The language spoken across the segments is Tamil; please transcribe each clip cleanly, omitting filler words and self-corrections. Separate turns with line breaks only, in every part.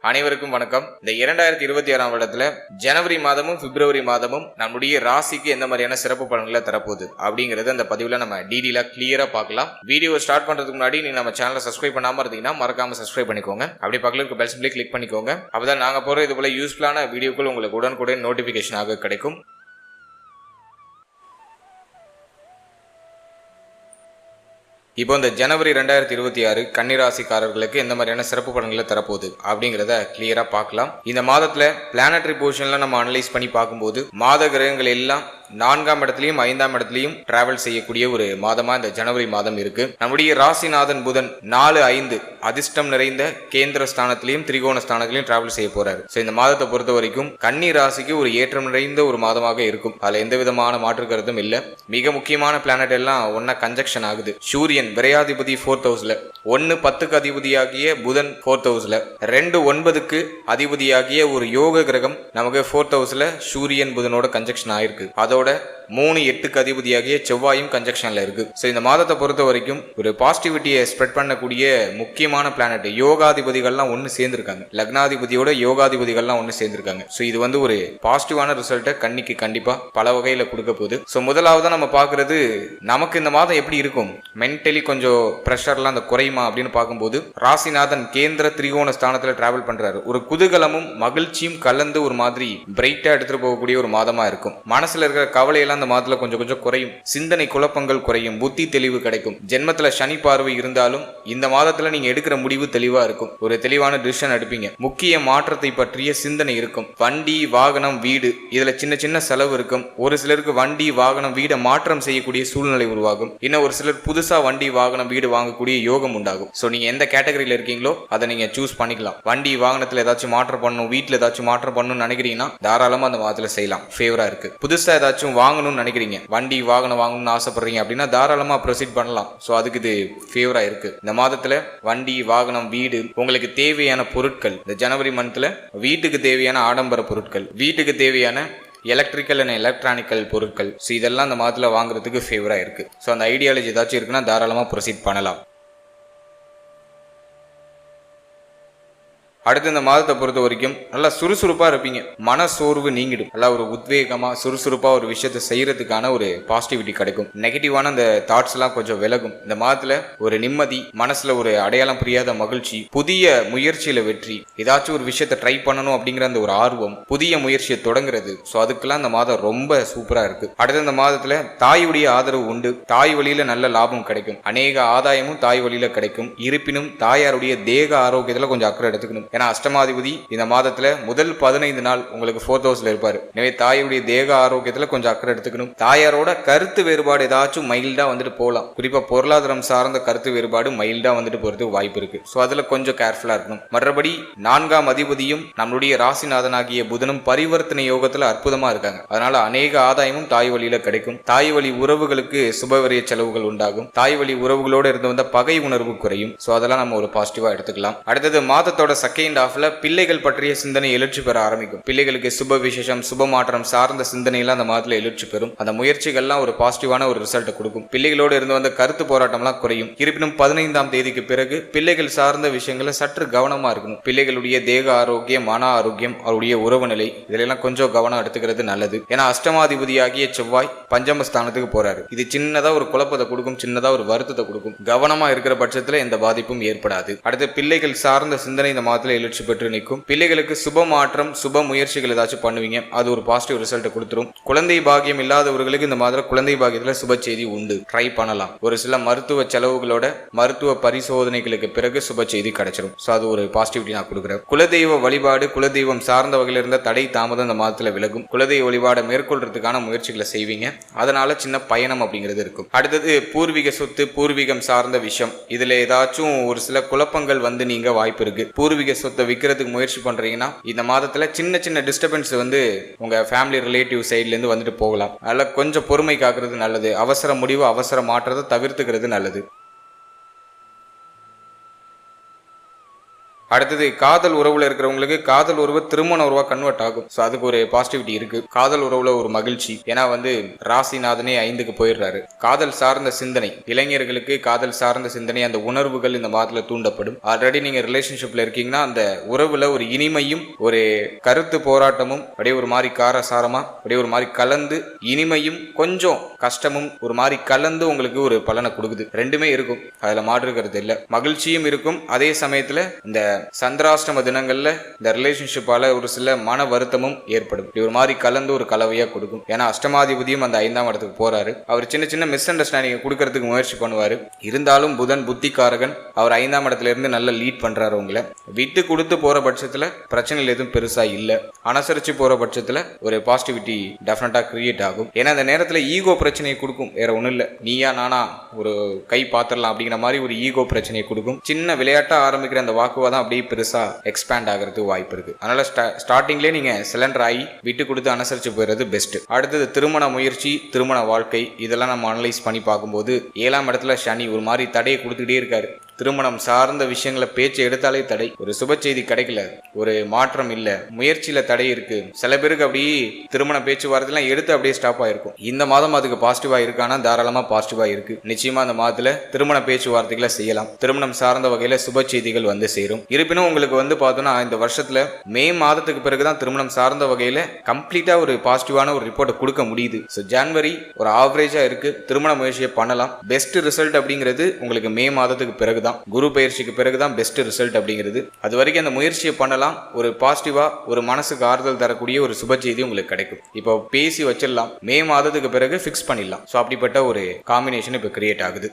அனைவருக்கும் வணக்கம். இந்த 2026ஆம் வருடத்துல ஜனவரி மாதமும் பிப்ரவரி மாதமும் நம்முடைய ராசிக்கு எந்த மாதிரியான சிறப்பு பலன்களை தரப்போகுது அப்படிங்கறது அந்த பதிவுல நம்ம டீடெயிலா கிளியரா பார்க்கலாம். வீடியோ ஸ்டார்ட் பண்றதுக்கு முன்னாடி நீங்க நம்ம சேனலை சப்ஸ்கிரைப் பண்ணாம இருந்தீங்கன்னா மறக்காம சப்ஸ்கிரைப் பண்ணிக்கோங்க. அப்படி பக்கத்துல இருக்க பெல் சிம்பிளை கிளிக் பண்ணிக்கோங்க. அப்பதான் நாங்க போற இது போல யூஸ்ஃபுல்லான வீடியோக்கள் உங்களுக்கு உடனுக்குடன் நோட்டிபிகேஷனாக கிடைக்கும். இப்போ இந்த ஜனவரி 2026 கன்னிராசிக்காரர்களுக்கு எந்த மாதிரியான சிறப்பு பலன்களை தரப்போகுது அப்படிங்கிறத கிளியரா பார்க்கலாம். இந்த மாதத்துல பிளானட்டரி பொசிஷன்ல நம்ம அனலைஸ் பண்ணி பார்க்கும்போது மாத கிரகங்கள் எல்லாம் 4ஆம் இடத்துலயும் 5ஆம் இடத்துலயும் டிராவல் செய்யக்கூடிய ஒரு மாதமா இந்த ஜனவரி மாதம் இருக்கு. நம்முடைய ராசிநாதன் புதன் 4-5 அதிர்ஷ்டம் நிறைந்த கேந்திர ஸ்தானத்திலையும் திரிகோண ஸ்தானத்திலையும் டிராவல் செய்ய போறாரு. இந்த மாதத்தை பொறுத்த வரைக்கும் கன்னி ராசிக்கு ஒரு ஏற்றம் நிறைந்த ஒரு மாதமாக இருக்கும். அதுல எந்த விதமான மாற்று கருத்தும் இல்ல. மிக முக்கியமான பிளானட் எல்லாம் ஒன்னா கன்ஜெக்ஷன் ஆகுது. சூரியன் விரையாதிபதி 4th ஹவுஸ்ல, 1-10க்கு அதிபதியாகிய புதன் 4th ஹவுஸ்ல, 2-9க்கு அதிபதியாகிய ஒரு யோக கிரகம் நமக்கு 4th ஹவுஸ்ல சூரியன் புதனோட கன்ஜெக்ஷன் ஆயிருக்கு. அதோட 3-8க்கு அதிபதியாகிய செவ்வாயும் கன்ஜெக்ஷன்ல இருக்கு. இந்த மாதத்தை பொறுத்த வரைக்கும் ஒரு பாசிட்டிவிட்டியை ஸ்ப்ரெட் பண்ணக்கூடிய முக்கியமான பிளானட் யோகாதிபதிகள்லாம் ஒன்னு சேர்ந்திருக்காங்க. லக்னாதிபதியோட யோகாதிபதிகள்லாம் ஒன்னு சேர்ந்திருக்காங்க. இது வந்து ஒரு பாசிட்டிவான ரிசல்ட்டை கன்னிக்கு கண்டிப்பா பல வகையில கொடுக்க போகுது. முதலாவதா நம்ம பாக்குறது நமக்கு இந்த மாதம் எப்படி இருக்கும், மென்டலி கொஞ்சம் பிரஷர்லாம் அந்த குறையுமா அப்படின்னு பார்க்கும்போது ராசிநாதன் கேந்திர திரிகோண ஸ்தானத்துல டிராவல் பண்றாரு. ஒரு குதூகலமும் மகிழ்ச்சியும் கலந்து ஒரு மாதிரி பிரைட்டா எடுத்துட்டு போகக்கூடிய ஒரு மாதமா இருக்கும். மனசுல இருக்கிற கவலையெல்லாம் அந்த மாதத்துல கொஞ்சம் கொஞ்சம் குறையும். சிந்தனை குழப்பங்கள் குறையும். புத்தி தெளிவு கிடைக்கும். ஜென்மத்துல சனி பார்வை இருந்தாலும் இந்த மாதத்துல நீங்க எடுக்கிற முடிவு தெளிவா இருக்கும். ஒரு தெளிவான டிசிஷன் எடுப்பீங்க. முக்கிய மாற்றத்தை பற்றிய சிந்தனை இருக்கும். வண்டி வாகனம் வீடு இதுல சின்ன சின்ன செலவு இருக்கும். ஒரு சிலருக்கு வண்டி வாகனம் வீடை மாற்றம் செய்யக்கூடிய சூழ்நிலை உருவாகும். இன்னும் ஒரு சிலர் புதுசா வண்டி வாகனம் வீடு வாங்கக்கூடிய யோகம் உண்டாகும். நீங்க எந்த கேட்டகரியில இருக்கீங்களோ அதை நீங்க சூஸ் பண்ணிக்கலாம். வண்டி வாகனத்துல ஏதாச்சும் மாற்றம் பண்ணணும், வீட்டுல ஏதாச்சும் மாற்றம் பண்ணணும்னு நினைக்கிறீங்கன்னா தாராளமா அந்த மாதத்துல செய்யலாம். ஃபேவரா இருக்கு. புதுசா ஏதாச்சும் வாங்கணும்னு நினைக்கிறீங்க, வண்டி வாகனம் வாங்கணும்னு ஆசைப்படுறீங்க அப்படின்னா தாராளமா ப்ரொசீட் பண்ணலாம். அதுக்கு இது ஃபேவரா இருக்கு. இந்த மாதத்துல வண்டி வாகனம் வீடு உங்களுக்கு தேவையான பொருட்கள் இந்த ஜனவரி மந்த்ல வீட்டுக்கு தேவையான ஆடம்பர பொருட்கள், வீட்டுக்கு தேவையான எலக்ட்ரிக்கல் அண்ட் எலக்ட்ரானிக்கல் பொருட்கள் இதெல்லாம் அந்த மாதத்துல வாங்குறதுக்கு ஃபேவரா இருக்கு. அந்த ஐடியாலஜி ஏதாச்சும் இருக்குன்னா தாராளமா ப்ரொசீட் பண்ணலாம். அடுத்து இந்த மாதத்தை பொறுத்த வரைக்கும் நல்லா சுறுசுறுப்பா இருப்பீங்க. மன சோர்வு நீங்கிடும். நல்லா ஒரு உத்வேகமா சுறுசுறுப்பா ஒரு விஷயத்தை செய்யறதுக்கான ஒரு பாசிட்டிவிட்டி கிடைக்கும். நெகட்டிவான அந்த தாட்ஸ் எல்லாம் கொஞ்சம் விலகும். இந்த மாதத்துல ஒரு நிம்மதி, மனசுல ஒரு அடையாளம் புரியாத மகிழ்ச்சி, புதிய முயற்சியில வெற்றி, ஏதாச்சும் ஒரு விஷயத்தை ட்ரை பண்ணணும் அப்படிங்கிற அந்த ஒரு ஆர்வம், புதிய முயற்சியை தொடங்குறது, அதுக்கெல்லாம் இந்த மாதம் ரொம்ப சூப்பரா இருக்கு. அடுத்த இந்த மாதத்துல தாயுடைய ஆதரவு உண்டு. தாய் வழியில நல்ல லாபம் கிடைக்கும். அநேக ஆதாயமும் தாய் வழியில கிடைக்கும். இருப்பினும் தாயாருடைய தேக ஆரோக்கியத்துல கொஞ்சம் அக்கறை எடுத்துக்கணும். ஏன்னா அஷ்டமாதிபதி இந்த மாதத்துல முதல் 15 நாள் உங்களுக்கு 4th ஹவுஸ்ல இருப்பாரு. எனவே தாயுடைய தேக ஆரோக்கியத்துல கொஞ்சம் அக்கறை எடுத்துக்கணும். தாயாரோட கருத்து வேறுபாடு ஏதாச்சும் மைல்டா வந்துட்டு போகலாம். குறிப்பா பொருளாதாரம் சார்ந்த கருத்து வேறுபாடு மைல்டா வந்துட்டு போறதுக்கு வாய்ப்பு இருக்கு. அதுல கொஞ்சம் கேர்ஃபுல்லா இருக்கணும். மற்றபடி 4ஆம் அதிபதியும் நம்மளுடைய ராசிநாதனாகிய புதனும் பரிவர்த்தனை யோகத்துல அற்புதமா இருக்காங்க. அதனால அநேக ஆதாயமும் தாய் வழியில கிடைக்கும். தாய் வழி உறவுகளுக்கு சுபவரிய செலவுகள் உண்டாகும். தாய் வழி உறவுகளோட இருந்து வந்த பகை உணர்வு குறையும். அதெல்லாம் நம்ம ஒரு பாசிட்டிவா எடுத்துக்கலாம். அடுத்தது மாதத்தோட செகண்ட் ஹாஃப்ல பிள்ளைகள் பற்றிய சிந்தனை எழுச்சி பெற ஆரம்பிக்கும். பிள்ளைகளுக்கு சுப விசேஷம் சுப மாற்றம் சார்ந்த சிந்தனைலாம் அந்த மாதத்துல எழுச்சி பெறும். அந்த முயற்சிகள்லாம் ஒரு பாசிட்டிவான ஒரு ரிசல்ட் கொடுக்கும். பிள்ளைகளோடு இருந்து வந்த கருத்து போராட்டம்லாம் குறையும். இருப்பினும் 15ஆம் தேதிக்கு பிறகு பிள்ளைகள் சார்ந்த விஷயங்களை சற்று கவனமா இருக்கணும். பிள்ளைகளுடைய தேக ஆரோக்கியம், மன ஆரோக்கியம், அவருடைய உறவு நிலை இதெல்லாம் கொஞ்சம் கவனம் எடுத்துக்கிறது நல்லது. ஏன்னா அஷ்டமாதிபதியாகிய செவ்வாய் பஞ்சம ஸ்தானத்துக்கு போறாரு. இது சின்னதா ஒரு குழப்பத்தை கொடுக்கும், சின்னதா ஒரு வருத்தத்தை கொடுக்கும். கவனமா இருக்கிற பட்சத்துல எந்த பாதிப்பும் ஏற்படாது. அடுத்து பிள்ளைகள் சார்ந்த சிந்தனை இந்த மாதத்துல எழுச்சி பெற்று நிற்கும். பிள்ளைகளுக்கு சுப மாற்றம் சுப முயற்சிகள் ஏதாச்சும் பண்ணுவீங்க. அது ஒரு பாசிட்டிவ் ரிசல்ட் கொடுத்துரும். குழந்தை பாக்கியம் இல்லாதவர்களுக்கு இந்த மாதிரி குழந்தை பாக்கியத்துல சுப செய்தி உண்டு. ட்ரை பண்ணலாம். ஒரு சில மருத்துவ செலவுகளோட மருத்துவ பரிசோதனைகளுக்கு பிறகு சுப செய்தி கிடைச்சிடும். அது ஒரு பாசிட்டிவிட்டி நான் கொடுக்குறேன். குலதெய்வ வழிபாடு, குலதெய்வம் சார்ந்த வகையில் இருந்த தடை தாமதம் இந்த மாதத்துல விலகும். குலதெய்வ வழிபாடை மேற்கொள்றதுக்கான முயற்சிகளை செய்வீங்க. அதனால சின்ன பயணம் அப்படிங்கிறது இருக்கும். அடுத்தது பூர்வீக சொத்து, பூர்வீகம் சார்ந்த விஷயம் இதுல ஏதாச்சும் ஒரு சில குழப்பங்கள் வந்து நீங்க வாய்ப்பு இருக்கு. பூர்வீக சொத்தை விற்கிறதுக்கு முயற்சி பண்றீங்கன்னா இந்த மாதத்துல சின்ன சின்ன டிஸ்டர்பன்ஸ் வந்து உங்க ஃபேமிலி ரிலேட்டிவ் சைட்ல இருந்து வந்துட்டு போகலாம். அதனால கொஞ்சம் பொறுமை காக்குறது நல்லது. அவசர முடிவு அவசர மாற்றத்தை தவிர்த்துக்கிறது நல்லது. அடுத்தது காதல் உறவுல இருக்கிறவங்களுக்கு காதல் உறவு திருமண உறவா கன்வெர்ட் ஆகும். ஸோ அதுக்கு ஒரு பாசிட்டிவிட்டி இருக்கு. காதல் உறவுல ஒரு மகிழ்ச்சி. ஏன்னா வந்து ராசிநாதனே 5க்கு போயிடுறாரு. காதல் சார்ந்த சிந்தனை, இளைஞர்களுக்கு காதல் சார்ந்த சிந்தனை, அந்த உணர்வுகள் இந்த மாதத்துல தூண்டப்படும். ஆல்ரெடி நீங்க ரிலேஷன்ஷிப்ல இருக்கீங்கன்னா அந்த உறவுல ஒரு இனிமையும் ஒரு கருத்து போராட்டமும் அப்படியே ஒரு மாதிரி காரசாரமா அப்படியே ஒரு மாதிரி கலந்து இனிமையும் கொஞ்சம் கஷ்டமும் ஒரு மாதிரி கலந்து உங்களுக்கு ஒரு பலனை கொடுக்குது. ரெண்டுமே இருக்கும், அதுல மாற்றுக்கிறது இல்லை. மகிழ்ச்சியும் இருக்கும், அதே சமயத்துல இந்த சந்திராஷ்டம தினங்கள்ல இந்த ரிலேஷன்ஷிப்பால ஒரு சில மன வருத்தமும் ஏற்படும். இப்படி ஒரு மாதிரி கலந்து ஒரு கலவையா கொடுக்கும். ஏன்னா அஷ்டமாதிபதியும் அந்த 5ஆம் இடத்துக்கு போறாரு. அவர் சின்ன சின்ன மிஸ் அண்டர்ஸ்டாண்டிங் கொடுக்கறதுக்கு முயற்சி பண்ணுவாரு. இருந்தாலும் புதன் புத்திகாரகன், அவர் 5ஆம் இடத்துல இருந்து நல்லா லீட் பண்றாரு. உங்களை விட்டு கொடுத்து போற பட்சத்துல பிரச்சனைகள் எதுவும் பெருசா இல்ல. அனுசரிச்சு போற பட்சத்துல ஒரு பாசிட்டிவிட்டி டெஃபினட்டா கிரியேட் ஆகும். ஏன்னா அந்த நேரத்துல ஈகோ பிரச்சனையை கொடுக்கும், வேற ஒண்ணும் இல்ல. நீயா நானா ஒரு கை பாத்திரலாம் அப்படிங்கிற மாதிரி ஒரு ஈகோ பிரச்சனையை கொடுக்கும். சின்ன விளையாட்டா ஆரம்பிக்கிற அந்த வாக்குவாதம் அப்படியே பெருசா எக்ஸ்பேண்ட் ஆகிறதுக்கு வாய்ப்பு இருக்கு. அதனால ஸ்டார்டிங்லேயே நீங்க சிலண்டர் ஆகி விட்டு கொடுத்து அனுசரிச்சு போயிடுறது பெஸ்ட். அடுத்தது திருமண முயற்சி, திருமண வாழ்க்கை, இதெல்லாம் நம்ம அனலைஸ் பண்ணி பார்க்கும்போது 7ஆம் இடத்துல சனி ஒரு மாதிரி தடையை கொடுத்துக்கிட்டே இருக்காரு. திருமணம் சார்ந்த விஷயங்களை பேச்சு எடுத்தாலே தடை, ஒரு சுப செய்தி கிடைக்கல, ஒரு மாற்றம் இல்ல, முயற்சியில தடை இருக்கு. சில பேருக்கு அப்படி திருமண பேச்சுவார்த்தைலாம் எடுத்து அப்படியே ஸ்டாப் ஆயிருக்கும். இந்த மாதம் அதுக்கு பாசிட்டிவா இருக்கானா தாராளமா பாசிட்டிவா இருக்கு. நிச்சயமா அந்த மாதத்துல திருமண பேச்சுவார்த்தைகளை செய்யலாம். திருமணம் சார்ந்த வகையில சுப செய்திகள் வந்து சேரும். இருப்பினும் உங்களுக்கு வந்து பார்த்தோம்னா இந்த வருஷத்துல மே மாதத்துக்கு பிறகுதான் திருமணம் சார்ந்த வகையில கம்ப்ளீட்டா ஒரு பாசிட்டிவான ஒரு ரிப்போர்ட் கொடுக்க முடியுது. ஸோ ஜனவரி ஒரு ஆவரேஜா இருக்கு. திருமண முயற்சியை பண்ணலாம். பெஸ்ட் ரிசல்ட் அப்படிங்கிறது உங்களுக்கு மே மாதத்துக்கு பிறகுதான், குரு பயிற்சிக்கு பிறகுதான் பெஸ்ட் ரிசல்ட் அப்படிங்கிறது. அது வரைக்கும் அந்த முயற்சியை பண்ணலாம். ஒரு பாசிட்டிவா ஒரு மனசுக்கு ஆறுதல் தரக்கூடிய ஒரு சுப செய்தி உங்களுக்கு கிடைக்கும். இப்போ பேசி வச்சிடலாம், மே மாதத்துக்கு பிறகு ஃபிக்ஸ் பண்ணிடலாம். ஸோ அப்படிப்பட்ட ஒரு காம்பினேஷன் இப்போ கிரியேட் ஆகுது.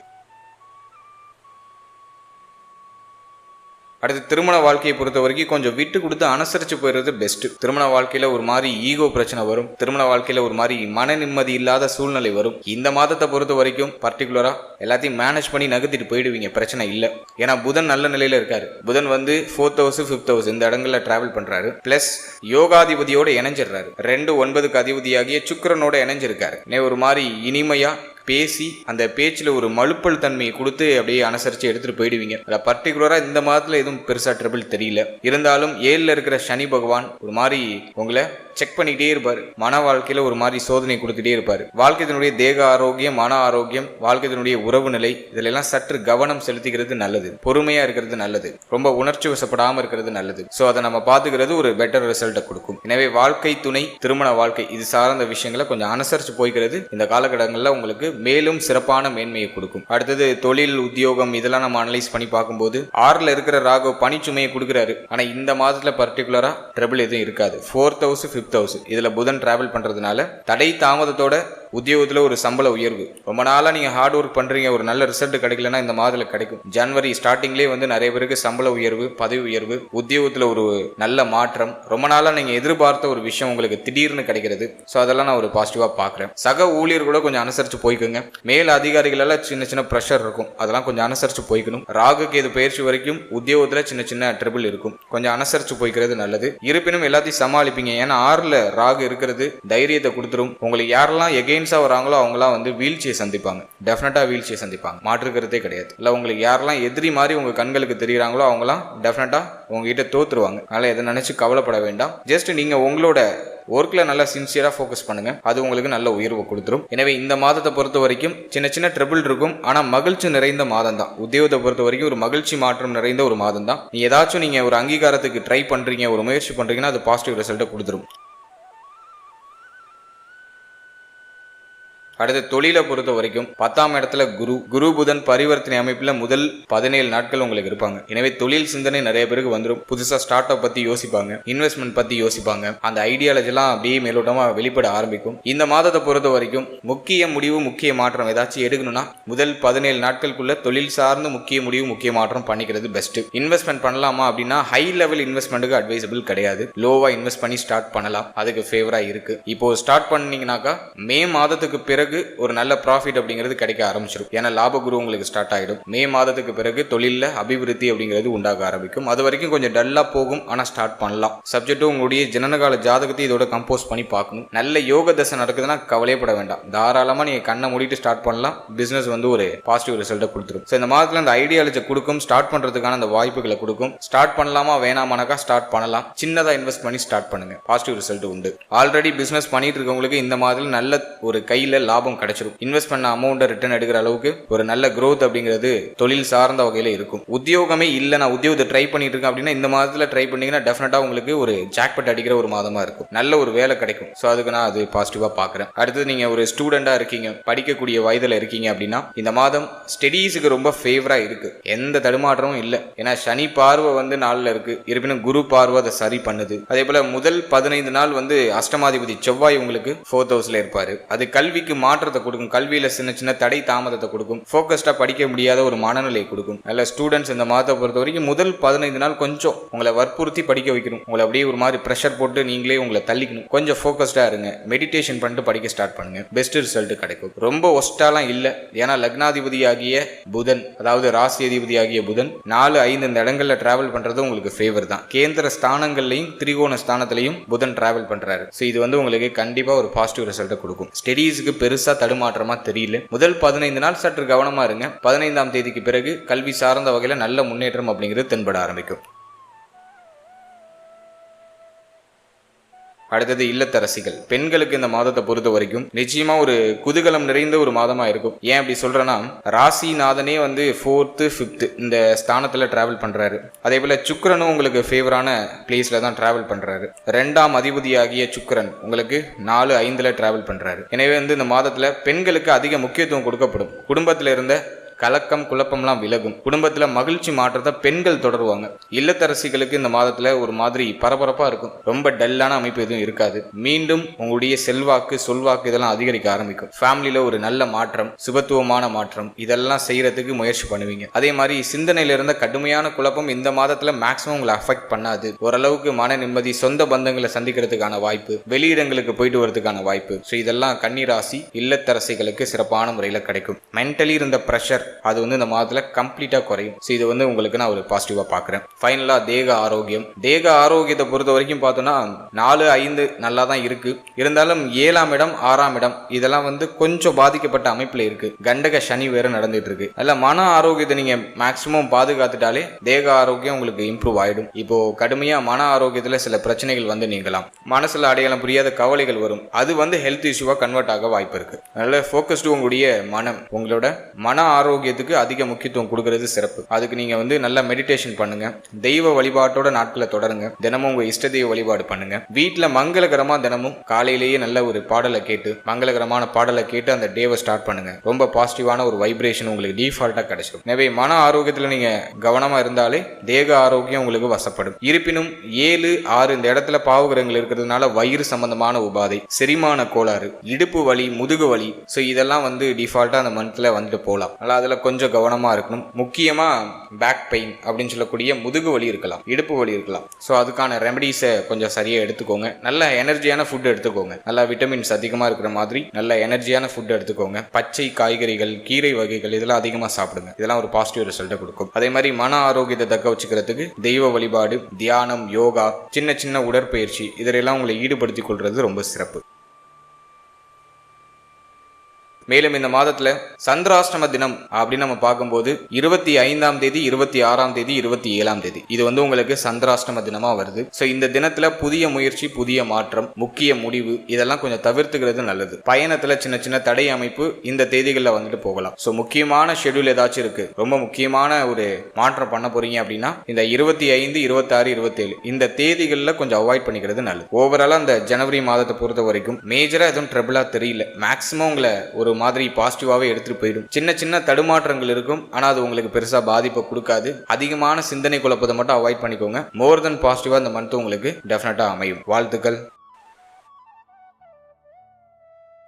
அடுத்து திருமண வாழ்க்கையை பொறுத்த வரைக்கும் கொஞ்சம் விட்டு கொடுத்து அனுசரிச்சு போயிடுறது பெஸ்ட். திருமண வாழ்க்கையில ஒரு மாதிரி ஈகோ பிரச்சனை வரும். திருமண வாழ்க்கையில ஒரு மாதிரி மன நிம்மதி இல்லாத சூழ்நிலை வரும். இந்த மாதத்தை பொறுத்த வரைக்கும் பர்டிகுலரா எல்லாத்தையும் மேனேஜ் பண்ணி நகர்த்திட்டு போயிடுவீங்க, பிரச்சனை இல்லை. ஏன்னா புதன் நல்ல நிலையில இருக்காரு. புதன் வந்து 4th house 5th house இந்த இடங்கள்ல டிராவல் பண்றாரு. பிளஸ் யோகாதிபதியோட இணைஞ்சிடுறாரு. 2 9க்கு அதிபதியாகிய சுக்கிரனோட இணைஞ்சிருக்காரு. ஒரு மாதிரி இனிமையா பேசி அந்த பேச்சில் ஒரு மழுப்பல் தன்மையை கொடுத்து அப்படியே அனுசரித்து எடுத்துகிட்டு போயிடுவீங்க. அதில் பர்டிகுலராக இந்த மாதத்தில் எதுவும் பெருசாக ட்ரபிள் தெரியல. இருந்தாலும் 7ல் இருக்கிற சனி பகவான் ஒரு மாதிரி உங்களை செக் பண்ணிக்கிட்டே இருப்பார். மன வாழ்க்கையில் ஒரு மாதிரி சோதனை கொடுத்துட்டே இருப்பார். வாழ்க்கையினுடைய தேக ஆரோக்கியம், மன ஆரோக்கியம், வாழ்க்கையினுடைய உறவு நிலை, இதிலெல்லாம் சற்று கவனம் செலுத்திக்கிறது நல்லது. பொறுமையாக இருக்கிறது நல்லது. ரொம்ப உணர்ச்சி வசப்படாமல் இருக்கிறது நல்லது. ஸோ அதை நம்ம பார்த்துக்கிறது ஒரு பெட்டர் ரிசல்ட்டை கொடுக்கும். எனவே வாழ்க்கை துணை, திருமண வாழ்க்கை இது சார்ந்த விஷயங்களை கொஞ்சம் அனுசரித்து போய்க்கிறது இந்த காலகட்டங்களில் உங்களுக்கு மேலும் சிறப்பான மேன்மையை கொடுக்கும். அடுத்தது தொழில், உத்தியோகம், இதெல்லாம் நம்ம அனலைஸ் பண்ணி பார்க்கும்போது 6ல் இருக்கிற ராகு பணிச்சுமையை கொடுக்குறாரு. ஆனா இந்த மாதத்துல பர்டிகுலரா ட்ரபிள் எதுவும் இருக்காது. 4th house 5th house இதுல புதன் டிராவல் பண்றதுனால தடை தாமதத்தோட உத்தியோகத்தில் ஒரு சம்பள உயர்வு. ரொம்ப நாளாக நீங்கள் ஹார்ட் ஒர்க் பண்ணுறீங்க, ஒரு நல்ல ரிசல்ட் கிடைக்கலன்னா இந்த மாதத்தில் கிடைக்கும். ஜனவரி ஸ்டார்டிங்லேயே வந்து நிறைய பேருக்கு சம்பள உயர்வு, பதவி உயர்வு, உத்தியோகத்தில் ஒரு நல்ல மாற்றம், ரொம்ப நாளாக நீங்கள் எதிர்பார்த்த ஒரு விஷயம் உங்களுக்கு திடீர்னு கிடைக்கிறது. ஸோ அதெல்லாம் நான் ஒரு பாசிட்டிவாக பார்க்குறேன். சக ஊழியர் கூட கொஞ்சம் அனுசரித்து போய்க்குங்க. மேல் அதிகாரிகளெல்லாம் சின்ன சின்ன ப்ரெஷர் இருக்கும், அதெல்லாம் கொஞ்சம் அனுசரித்து போய்க்கணும். ராகுக்கு இது பயிற்சி வரைக்கும் உத்தியோகத்தில் சின்ன சின்ன ட்ரிபிள் இருக்கும், கொஞ்சம் அனுசரித்து போய்க்கிறது நல்லது. இருப்பினும் எல்லாத்தையும் சமாளிப்பீங்க. ஏன்னா 6ல் ராகு இருக்கிறது தைரியத்தை கொடுத்துரும். உங்களுக்கு யாரெல்லாம் எகெயின்ஸ்டாக வராங்களோ அவங்களாம் வந்து வீழ்ச்சியை சந்திப்பாங்க. டெஃபினட்டாக வீழ்ச்சியை சந்திப்பாங்க, மாற்றுக்கிறதே கிடையாது. இல்லை உங்களுக்கு யாரெல்லாம் எதிரி மாதிரி உங்கள் கண்களுக்கு தெரிகிறாங்களோ அவங்களாம் டெஃபினட்டாக உங்ககிட்ட தோற்றுருவாங்க. அதனால் எதை நினச்சி கவலைப்பட வேண்டாம். ஜஸ்ட் நீங்கள் உங்களோட ஒர்க்கில் நல்லா சின்சியராக ஃபோக்கஸ் பண்ணுங்க, அது உங்களுக்கு நல்ல உயர்வு கொடுத்துரும். எனவே இந்த மாதத்தை பொறுத்த வரைக்கும் சின்ன சின்ன ட்ரபிள் இருக்கும், ஆனால் மகிழ்ச்சி நிறைந்த மாதம் தான். உத்தியோகத்தை பொறுத்த வரைக்கும் ஒரு மகிழ்ச்சி மாற்றம் நிறைந்த ஒரு மாதம் தான். ஏதாச்சும் நீங்கள் ஒரு அங்கீகாரத்துக்கு ட்ரை பண்ணுறீங்க, ஒரு முயற்சி பண்ணுறீங்கன்னா அது பாசிட்டிவ் ரிசல்ட்டை கொடுத்துரும். அடுத்த தொழிலை பொறுத்த வரைக்கும் 10ஆம் இடத்துல குரு புதன் பரிவர்த்தனை அமைப்பில் முதல் 17 நாட்கள் உங்களுக்கு இருப்பாங்க. எனவே தொழில் சிந்தனை நிறைய பேருக்கு வந்துடும். புதுசாக ஸ்டார்ட் அப் பற்றி யோசிப்பாங்க, இன்வெஸ்ட்மெண்ட் பற்றி யோசிப்பாங்க. அந்த ஐடியாலஜிலாம் அப்படியே மேலோட்டமாக வெளிப்பட ஆரம்பிக்கும். இந்த மாதத்தை பொறுத்த வரைக்கும் முக்கிய முடிவு, முக்கிய மாற்றம் ஏதாச்சும் எடுக்கணும்னா முதல் 17 நாட்களுக்குள்ள தொழில் சார்ந்து முக்கிய முடிவு, முக்கிய மாற்றம் பண்ணிக்கிறது பெஸ்ட். இன்வெஸ்ட்மெண்ட் பண்ணலாமா அப்படின்னா ஹை லெவல் இன்வெஸ்ட்மெண்ட்டுக்கு அட்வைசபிள் கிடையாது. லோவா இன்வெஸ்ட் பண்ணி ஸ்டார்ட் பண்ணலாம், அதுக்கு ஃபேவரா இருக்கு. இப்போ ஸ்டார்ட் பண்ணீங்கன்னாக்கா மே மாதத்துக்கு பிறகு பிறகு ஒரு நல்ல ப்ராஃபிட் அப்படிங்கிறது கிடைக்க ஆரம்பிச்சிடும். ஏன்னா லாப குரு உங்களுக்கு ஸ்டார்ட் ஆகிடும். மே மாதத்துக்கு பிறகு தொழிலில் அபிவிருத்தி அப்படிங்கிறது உண்டாக ஆரம்பிக்கும். அது வரைக்கும் கொஞ்சம் டல்லா போகும், ஆனால் ஸ்டார்ட் பண்ணலாம். சப்ஜெக்ட் உங்களுடைய ஜனனகால ஜாதகத்தை இதோட கம்போஸ் பண்ணி பார்க்கணும். நல்ல யோக தசை நடக்குதுன்னா கவலைப்பட வேண்டாம், தாராளமாக நீங்கள் கண்ணை மூடிட்டு ஸ்டார்ட் பண்ணலாம். பிசினஸ் வந்து ஒரு பாசிட்டிவ் ரிசல்ட்டை கொடுத்துரும். ஸோ இந்த மாதத்தில் அந்த ஐடியாலஜி கொடுக்கும், ஸ்டார்ட் பண்ணுறதுக்கான அந்த வாய்ப்புகளை கொடுக்கும். ஸ்டார்ட் பண்ணலாமா வேணாமானாக்கா ஸ்டார்ட் பண்ணலாம். சின்னதாக இன்வெஸ்ட் பண்ணி ஸ்டார்ட் பண்ணுங்க, பாசிட்டிவ் ரிசல்ட் உண்டு. ஆல்ரெடி பிசினஸ் பண்ணிட்டு இருக்கவங்களுக்கு இந்த மாதத்தில் நல்ல ஒரு கையில் லாபம் கிடைச்சிடும். இன்வெஸ்ட் பண்ண அமௌண்ட்டை ரிட்டர்ன் எடுக்கிற அளவுக்கு ஒரு நல்ல growth அப்படிங்கிறது தொழில் சார்ந்த வகையில் இருக்கும். உத்தியோகமே இல்லை, நான் உத்தியோகத்தை ட்ரை பண்ணிட்டு இருக்கேன் அப்படின்னா இந்த மாதத்தில் ட்ரை பண்ணீங்கன்னா டெஃபினட்டாக உங்களுக்கு ஒரு ஜாக்பட் அடிக்கிற ஒரு மாதமாக இருக்கும். நல்ல ஒரு வேலை கிடைக்கும். ஸோ அதுக்கு நான் அது பாசிட்டிவாக பார்க்குறேன். அடுத்தது நீங்கள் ஒரு ஸ்டூடெண்டாக இருக்கீங்க, படிக்கக்கூடிய வயதில் இருக்கீங்க அப்படின்னா இந்த மாதம் ஸ்டடீஸுக்கு ரொம்ப ஃபேவராக இருக்குது. எந்த தடுமாற்றமும் இல்லை. ஏன்னா சனி பார்வை வந்து நாளில் இருக்குது, இருப்பினும் குரு பார்வை அதை சரி பண்ணுது. அதே போல் முதல் 15 நாள் வந்து அஷ்டமாதிபதி செவ்வாய் உங்களுக்கு 4th ஹவுஸில் இருப்பார். அது கல்விக்கு மாற்றத்தை கொடுக்கும், கல்வியில் சின்ன சின்ன தடை தாமதத்தை கொடுக்கும், ஃபோக்கஸ்டாக படிக்க முடியாத ஒரு மனநிலை கொடுக்கும். நல்ல ஸ்டூடெண்ட்ஸ் இந்த மாதத்தை பொறுத்த வரைக்கும் முதல் 15 நாள் கொஞ்சம் உங்களை வற்புறுத்தி படிக்க வைக்கணும். உங்களை அப்படியே ஒரு மாதிரி ப்ரெஷர் போட்டு நீங்களே உங்களை தள்ளிக்கணும். கொஞ்சம் ஃபோக்கஸ்டாக இருங்க, மெடிடேஷன் பண்ணிட்டு படிக்க ஸ்டார்ட் பண்ணுங்க, பெஸ்ட் ரிசல்ட் கிடைக்கும். ரொம்ப ஒஸ்டாலாம் இல்லை. ஏன்னா லக்னாதிபதி ஆகிய புதன், அதாவது ராசி அதிபதி ஆகிய புதன் 4, 5 இந்த இடங்கள்ல டிராவல் பண்றது உங்களுக்கு ஃபேவர் தான். கேந்திர ஸ்தானங்கள்லையும் திரிகோண ஸ்தானத்திலையும் புதன் டிராவல் பண்றாரு. ஸோ இது வந்து உங்களுக்கு கண்டிப்பா ஒரு பாசிட்டிவ் ரிசல்ட்டை கொடுக்கும். ஸ்டடீஸுக்கு பெருசா தடுமாற்றமா தெரியல. முதல் 15 நாள் சற்று கவனமா இருங்க. 15ஆம் தேதிக்கு பிறகு கல்வி சார்ந்த வகையில நல்ல முன்னேற்றம் அப்படிங்கிறது தென்பட ஆரம்பிக்கும். அடுத்தது இல்லத்தரசிகள் பெண்களுக்கு இந்த மாதத்தை பொறுத்த வரைக்கும் நிச்சயமா ஒரு குதூகலம் நிறைந்த ஒரு மாதமா இருக்கும். ஏன் அப்படி சொல்றேன்னா, ராசிநாதனே வந்து 4th 5th இந்த ஸ்தானத்துல டிராவல் பண்றாரு. அதே போல சுக்கிரனும் உங்களுக்கு ஃபேவரான பிளேஸ்ல தான் டிராவல் பண்றாரு. 2ஆம் அதிபதியாகிய சுக்கிரன் உங்களுக்கு 4, 5ல டிராவல் பண்றாரு. எனவே வந்து இந்த மாதத்துல பெண்களுக்கு அதிக முக்கியத்துவம் கொடுக்கப்படும். குடும்பத்துல இருந்த கலக்கம் குழப்பம்லாம் விலகும். குடும்பத்துல மகிழ்ச்சி மாற்றத்தை பெண்கள் தொடருவாங்க. இல்லத்தரசிகளுக்கு இந்த மாதத்துல ஒரு மாதிரி பரபரப்பா இருக்கும். ரொம்ப டல்லான அமைப்பு எதுவும் இருக்காது. மீண்டும் உங்களுடைய செல்வாக்கு சொல்வாக்கு இதெல்லாம் அதிகரிக்க ஆரம்பிக்கும். ஃபேமிலியில ஒரு நல்ல மாற்றம், சுபத்துவமான மாற்றம் இதெல்லாம் செய்யறதுக்கு முயற்சி பண்ணுவீங்க. அதே மாதிரி சிந்தனையில இருந்த கடுமையான குழப்பம் இந்த மாதத்துல மேக்சிமம் உங்களை அஃபெக்ட் பண்ணாது. ஓரளவுக்கு மன நிம்மதி, சொந்த பந்தங்களை சந்திக்கிறதுக்கான வாய்ப்பு, வெளியிடங்களுக்கு போயிட்டு வரதுக்கான வாய்ப்பு. ஸோ இதெல்லாம் கன்னிராசி இல்லத்தரசிகளுக்கு சிறப்பான முறையில் கிடைக்கும். மென்டலி இருந்த ப்ரெஷர் அது வந்து இந்த மாதத்துல கம்ப்ளீட்டா குறையும். ஸோ இது வந்து உங்களுக்கு நான் ஒரு பாசிட்டிவா பார்க்குறேன். ஃபைனலா தேக ஆரோக்கியம். தேக ஆரோக்கியத்தை பொறுத்த வரைக்கும் பார்த்தோம்னா 4, 5 நல்லா தான் இருக்கு. இருந்தாலும் 7ஆம் இடம் 6ஆம் இடம் இதெல்லாம் வந்து கொஞ்சம் பாதிக்கப்பட்ட அமைப்புல இருக்கு. கண்டக சனி வேற நடந்துட்டு இருக்கு. அதில் மன ஆரோக்கியத்தை நீங்க மேக்சிமம் பாதுகாத்துட்டாலே தேக ஆரோக்கியம் உங்களுக்கு இம்ப்ரூவ் ஆயிடும். இப்போ கடுமையா மன ஆரோக்கியத்துல சில பிரச்சனைகள் வந்து நீங்கலாம். மனசுல அடையாளம் புரியாத கவலைகள் வரும். அது வந்து ஹெல்த் இஷ்யூவா கன்வெர்ட் ஆக வாய்ப்பு இருக்கு. அதனால ஃபோக்கஸ்டு உங்களுடைய மனம், உங்களோட மன ஆரோக்கியத்துக்கு அதிக முக்கியத்துவம் கொடுக்கிறது சிறப்பு. அதுக்கு நீங்க வந்து நல்லா மெடிடேஷன் பண்ணுங்க. தெய்வ வழிபாட்டோட நாட்களை தொடருங்க. தினமும் உங்க இஷ்ட தெய்வ வழிபாடு பண்ணுங்க. வீட்டுல மங்களகரமா தினமும் காலையிலேயே நல்ல ஒரு பாடலை கேட்டு, மங்களகரமான பாடலை கேட்டு அந்த டேவை ஸ்டார்ட் பண்ணுங்க. ரொம்ப பாசிட்டிவான ஒரு வைப்ரேஷன் உங்களுக்கு டிஃபால்ட்டா கிடைச்சிடும். எனவே மன ஆரோக்கியத்துல நீங்க கவனமா இருந்தாலே தேக ஆரோக்கியம் உங்களுக்கு வசப்படும். இருப்பினும் 7, 6 இந்த இடத்துல பாவகிரகங்கள் இருக்கிறதுனால வயிறு சம்பந்தமான உபாதை, செரிமான கோளாறு, இடுப்பு வலி, முதுகு வலி, ஸோ இதெல்லாம் வந்து டிஃபால்ட்டா அந்த மந்த்ல வந்துட்டு போகலாம். அதில் கொஞ்சம் கவனமாக இருக்கணும். முக்கியமாக பேக் பெயின் அப்படின்னு சொல்லக்கூடிய முதுகு வலி இருக்கலாம், இடுப்பு வலி இருக்கலாம். ஸோ அதுக்கான ரெமடிஸை கொஞ்சம் சரியாக எடுத்துக்கோங்க. நல்ல எனர்ஜியான ஃபுட் எடுத்துக்கோங்க. நல்லா விட்டமின்ஸ் அதிகமாக இருக்கிற மாதிரி நல்ல எனர்ஜியான ஃபுட் எடுத்துக்கோங்க. பச்சை காய்கறிகள், கீரை வகைகள் இதெல்லாம் அதிகமாக சாப்பிடுங்க. இதெல்லாம் ஒரு பாசிட்டிவ் ரிசல்ட்டை கொடுக்கும். அதே மாதிரி மன ஆரோக்கியத்தை தக்க வச்சுக்கிறதுக்கு தெய்வ வழிபாடு, தியானம், யோகா, சின்ன சின்ன உடற்பயிற்சி இதெல்லாம் உங்களை ஈடுபடுத்திக் கொள்வது ரொம்ப சிறப்பு. மேலும் இந்த மாதத்துல சந்திராஷ்டம தினம் அப்படின்னு நம்ம பார்க்கும்போது 25ஆம் தேதி, 26ஆம் தேதி, 27ஆம் தேதி இது வந்து உங்களுக்கு சந்திராஷ்டம தினமா வருது. ஸோ இந்த தினத்துல புதிய முயற்சி, புதிய மாற்றம், முக்கிய முடிவு இதெல்லாம் கொஞ்சம் தவிர்த்துக்கிறது நல்லது. பயணத்துல சின்ன சின்ன தடை அமைப்பு இந்த தேதிகளில் வந்துட்டு போகலாம். ஸோ முக்கியமான ஷெட்யூல் ஏதாச்சும் இருக்கு, ரொம்ப முக்கியமான ஒரு மாற்றம் பண்ண போறீங்க அப்படின்னா இந்த 25, 26, 27 இந்த தேதிகளில் கொஞ்சம் அவாய்ட் பண்ணிக்கிறது நல்லது. ஓவராலா இந்த ஜனவரி மாதத்தை பொறுத்த வரைக்கும் மேஜரா எதுவும் ட்ரபிளா தெரியல. மேக்சிமம் உங்களை ஒரு மாதிரி பாசிட்டிவாவே எடுத்துட்டு போயிடும். சின்ன சின்ன தடுமாற்றங்கள் இருக்கும், ஆனா அது உங்களுக்கு பெருசா பாதிப்பை கொடுக்காது. அதிகமான சிந்தனை குழப்பத்தை மட்டும் அவாய்ட் பண்ணிக்கோங்க. மோர் தென் பாசிட்டிவா இந்த மந்த் உங்களுக்கு டெஃபினட்டா அமையும். வாழ்த்துக்கள்.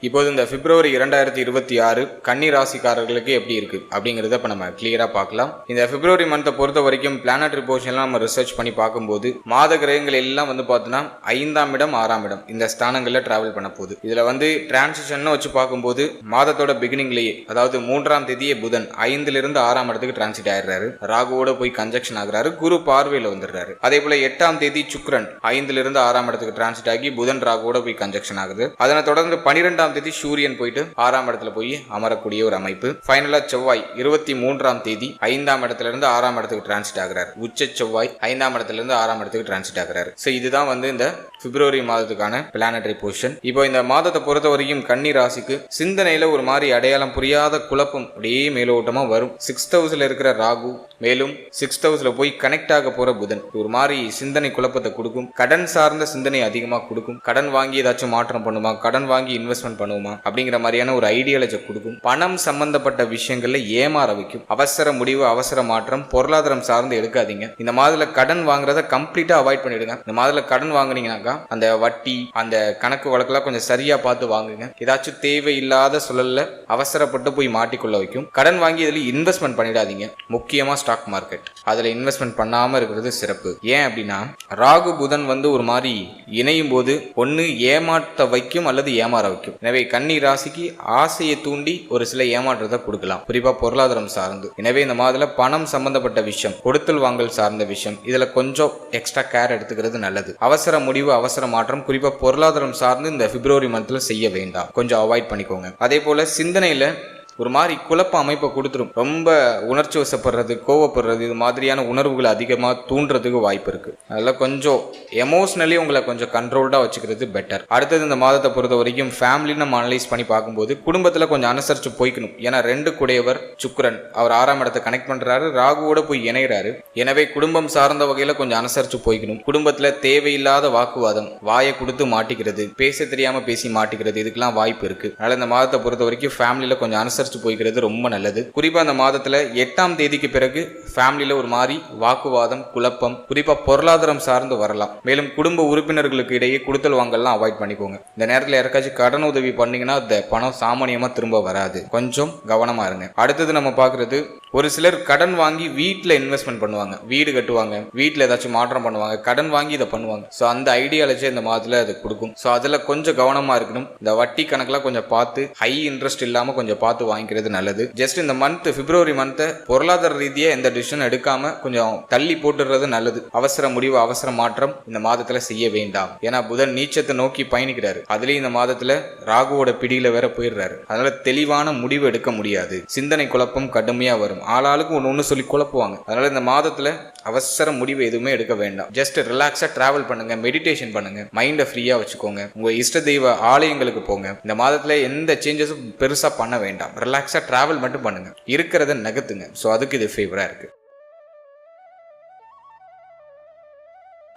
இப்போது இந்த பிப்ரவரி 2026 கன்னி ராசிக்காரர்களுக்கு எப்படி இருக்கு அப்படிங்கறத இப்ப நம்ம கிளியரா பார்க்கலாம். இந்த பிப்ரவரி மந்த்தை பொறுத்த வரைக்கும் பிளானட்டரி பொசிஷன்லாம் நம்ம ரிசர்ச் பண்ணி பார்க்கும்போது மாத கிரகங்கள் எல்லாம் வந்து பார்த்தோன்னா 5ஆம் இடம் 6ஆம் இடம் இந்த ஸ்தானங்கள்ல டிராவல் பண்ண போகுது. இதுல வந்து டிரான்சிஷன் வச்சு பார்க்கும்போது மாதத்தோட பிகினிங்லேயே அதாவது 3ஆம் தேதியே புதன் 5லிருந்து 6ஆம் இடத்துக்கு டிரான்சிட் ஆயிடுறாரு. ராகுவோட போய் கன்ஜெக்ஷன் ஆகுறாரு. குரு பார்வையில வந்துடுறாரு. அதே போல 8ஆம் தேதி சுக்கிரன் 5லிருந்து 6ஆம் இடத்துக்கு டிரான்சிட் ஆகி புதன் ராகுவோட போய் கன்ஜெக்ஷன் ஆகுது. அதனை தொடர்ந்து 12ஆம் தேதி சூரியன் போயிட்டு 6ஆம் இடத்துல போய் அமரக்கூடிய ஒரு அமைப்பு. ஃபைனலா செவ்வாய் 23ஆம் தேதி 5ஆம் இடத்துல இருந்து 6ஆம் இடத்துக்கு டிரான்சிட் ஆகிறார். உச்ச செவ்வாய் 5ஆம் இடத்துல இருந்து 6ஆம் இடத்துக்கு டிரான்சிட் ஆகிறார். சோ இதுதான் வந்து இந்த பிப்ரவரி மாதத்துக்கான பிளானட்டரி பொசிஷன். இப்போ இந்த மாதத்தை பொறுத்த வரைக்கும் கன்னி ராசிக்கு சிந்தனையில ஒரு மாதிரி அடையாளம் புரியாத குழப்பம் அப்படியே மேலோட்டமா வரும். 6th ஹவுஸ்ல இருக்கிற ராகு மேலும் 6th ஹவுஸ்ல போய் கனெக்ட் ஆக போற புதன் ஒரு மாதிரி சிந்தனை குழப்பத்தை கொடுக்கும். கடன் சார்ந்த சிந்தனை அதிகமா கொடுக்கும். கடன் வாங்கி ஏதாச்சும் மாற்றம் பண்ணுமா, கடன் வாங்கி இன்வெஸ்ட்மெண்ட் பண்ணுவோமா அப்படிங்கிற மாதிரியான ஒரு ஐடியாலஜி கொடுக்கும். பணம் சம்பந்தப்பட்ட விஷயங்கள்ல ஏமாற வைக்கும். அவசர முடிவு, அவசர மாற்றம், பொருளாதாரம் சார்ந்து எடுக்காதீங்க. இந்த மாதிரில கடன் வாங்குறத கம்ப்ளீட்டா அவாய்ட் பண்ணிடுங்க. இந்த மாதிரில கடன் வாங்குனீங்கன்னாக்கா அந்த வட்டி, அந்த கணக்கு வழக்கெல்லாம் கொஞ்சம் சரியா பார்த்து வாங்குங்க. ஏதாச்சும் தேவையில்லாத சூழல்ல அவசரப்பட்டு போய் மாட்டிக்கொள்ள வைக்கும். கடன் வாங்கி இதுல இன்வெஸ்ட்மெண்ட் பண்ணிடாதீங்க. முக்கியமா ஸ்டாக் மார்க்கெட் அதுல இன்வெஸ்ட்மெண்ட் பண்ணாம இருக்கிறது சிறப்பு. ஏன் அப்படின்னா ராகு புதன் வந்து ஒரு மாதிரி இணையும் போது ஒன்னு ஏமாற்ற வைக்கும் அல்லது ஏமாற வைக்கும். எனவே கன்னி ராசிக்கு ஆசையை தூண்டி ஒரு சில ஏமாற்றத்தை கொடுக்கலாம், குறிப்பா பொருளாதாரம் சார்ந்து. எனவே இந்த மாதிரி பணம் சம்பந்தப்பட்ட விஷயம், கொடுத்தல் வாங்கல் சார்ந்த விஷயம், இதுல கொஞ்சம் எக்ஸ்ட்ரா கேர் எடுத்துக்கிறது நல்லது. அவசர முடிவு, அவசர மாற்றம் குறிப்பா பொருளாதாரம் சார்ந்து இந்த பிப்ரவரி மந்த்ல செய்ய வேண்டாம். கொஞ்சம் அவாய்ட் பண்ணிக்கோங்க. அதே போல சிந்தனையில ஒரு மாதிரி குழப்ப அமைப்பை கொடுத்துரும். ரொம்ப உணர்ச்சி வசப்படுறது, கோவப்படுறது, இது மாதிரியான உணர்வுகளை அதிகமாக தூண்டுறதுக்கு வாய்ப்பு இருக்கு. அதெல்லாம் கொஞ்சம் எமோஷனலி உங்களை கொஞ்சம் கண்ட்ரோல்டா வச்சுக்கிறது பெட்டர். அடுத்தது இந்த மாதத்தை பொறுத்த வரைக்கும் ஃபேமிலி நம்ம அனலைஸ் பண்ணி பார்க்கும்போது குடும்பத்தில் கொஞ்சம் அனுசரிச்சு போய்க்கணும். ஏன்னா 2 குடையவர் சுக்கிரன் அவர் 6ஆம் இடத்தை கனெக்ட் பண்றாரு, ராகுவோட போய் இணைகிறாரு. எனவே குடும்பம் சார்ந்த வகையில கொஞ்சம் அனுசரிச்சு போய்க்கணும். குடும்பத்தில் தேவையில்லாத வாக்குவாதம், வாயை கொடுத்து மாட்டிக்கிறது, பேச தெரியாம பேசி மாட்டிக்கிறது, இதுக்கெல்லாம் வாய்ப்பு இருக்கு. அதனால இந்த மாதத்தை பொறுத்த வரைக்கும் ஃபேமிலியில கொஞ்சம் அனுசரிச்சு போய்க்கிறது ரொம்ப நல்லது. குறிப்பா அந்த மாதத்துல 8ஆம் தேதிக்கு பிறகு ஃபேமிலியில ஒரு மாதிரி வாக்குவாதம், குழப்பம், குறிப்பா பொருளாதாரம் சார்ந்து வரலாம். மேலும் குடும்ப உறுப்பினர்களுக்கு இடையே கொடுத்தல் வாங்கலாம் அவாய்ட் பண்ணிக்கோங்க. இந்த நேரத்தில் யாருக்காச்சும் கடன் உதவி பண்ணீங்கன்னா அந்த பணம் சாமானியமா திரும்ப வராது. கொஞ்சம் கவனமா இருங்க. அடுத்தது நம்ம பாக்குறது, ஒரு சிலர் கடன் வாங்கி வீட்டில் இன்வெஸ்ட்மெண்ட் பண்ணுவாங்க, வீடு கட்டுவாங்க, வீட்டில் ஏதாச்சும் மாற்றம் பண்ணுவாங்க, கடன் வாங்கி இதை பண்ணுவாங்க. ஸோ அந்த ஐடியாலஜி இந்த மாதத்துல அது கொடுக்கும். ஸோ அதுல கொஞ்சம் கவனமா இருக்கணும். இந்த வட்டி கணக்கெல்லாம் கொஞ்சம் பார்த்து, ஹை இன்ட்ரெஸ்ட் இல்லாம கொஞ்சம் பார்த்து வாங்கிக்கிறது நல்லது. ஜஸ்ட் இந்த மந்த் பிப்ரவரி மந்த் பொருளாதார ரீதியா எந்த டிசிஷன் எடுக்காம கொஞ்சம் தள்ளி போட்டுறது நல்லது. அவசர முடிவு, அவசர மாற்றம் இந்த மாதத்துல செய்ய வேண்டாம். ஏன்னா புதன் நீச்சத்தை நோக்கி பயணிக்கிறாரு. அதுலயும் இந்த மாதத்துல ராகுவோட பிடியில வேற போயிடுறாரு. அதனால தெளிவான முடிவு எடுக்க முடியாது. சிந்தனை குழப்பம் கடுமையா வரும். ஆளாளுக்கு ஒன்னு சொல்லி குழப்புவாங்க. அதனால இந்த மாதத்துல அவசர முடிவு எதுவுமே எடுக்க வேண்டாம். ஜஸ்ட் ரிலாக்ஸா டிராவல் பண்ணுங்க, மெடிடேஷன் பண்ணுங்க, மைண்டை ஃப்ரீயா வச்சுக்கோங்க, உங்க இஷ்ட தெய்வ ஆலயங்களுக்கு போங்க. இந்த மாதத்துல எந்த சேஞ்சஸும் பெருசா பண்ண வேண்டாம். ரிலாக்ஸா டிராவல் மட்டும் பண்ணுங்க, இருக்கிறத நகர்த்துங்க. ஸோ அதுக்கு இது ஃபேவரா இருக்கு.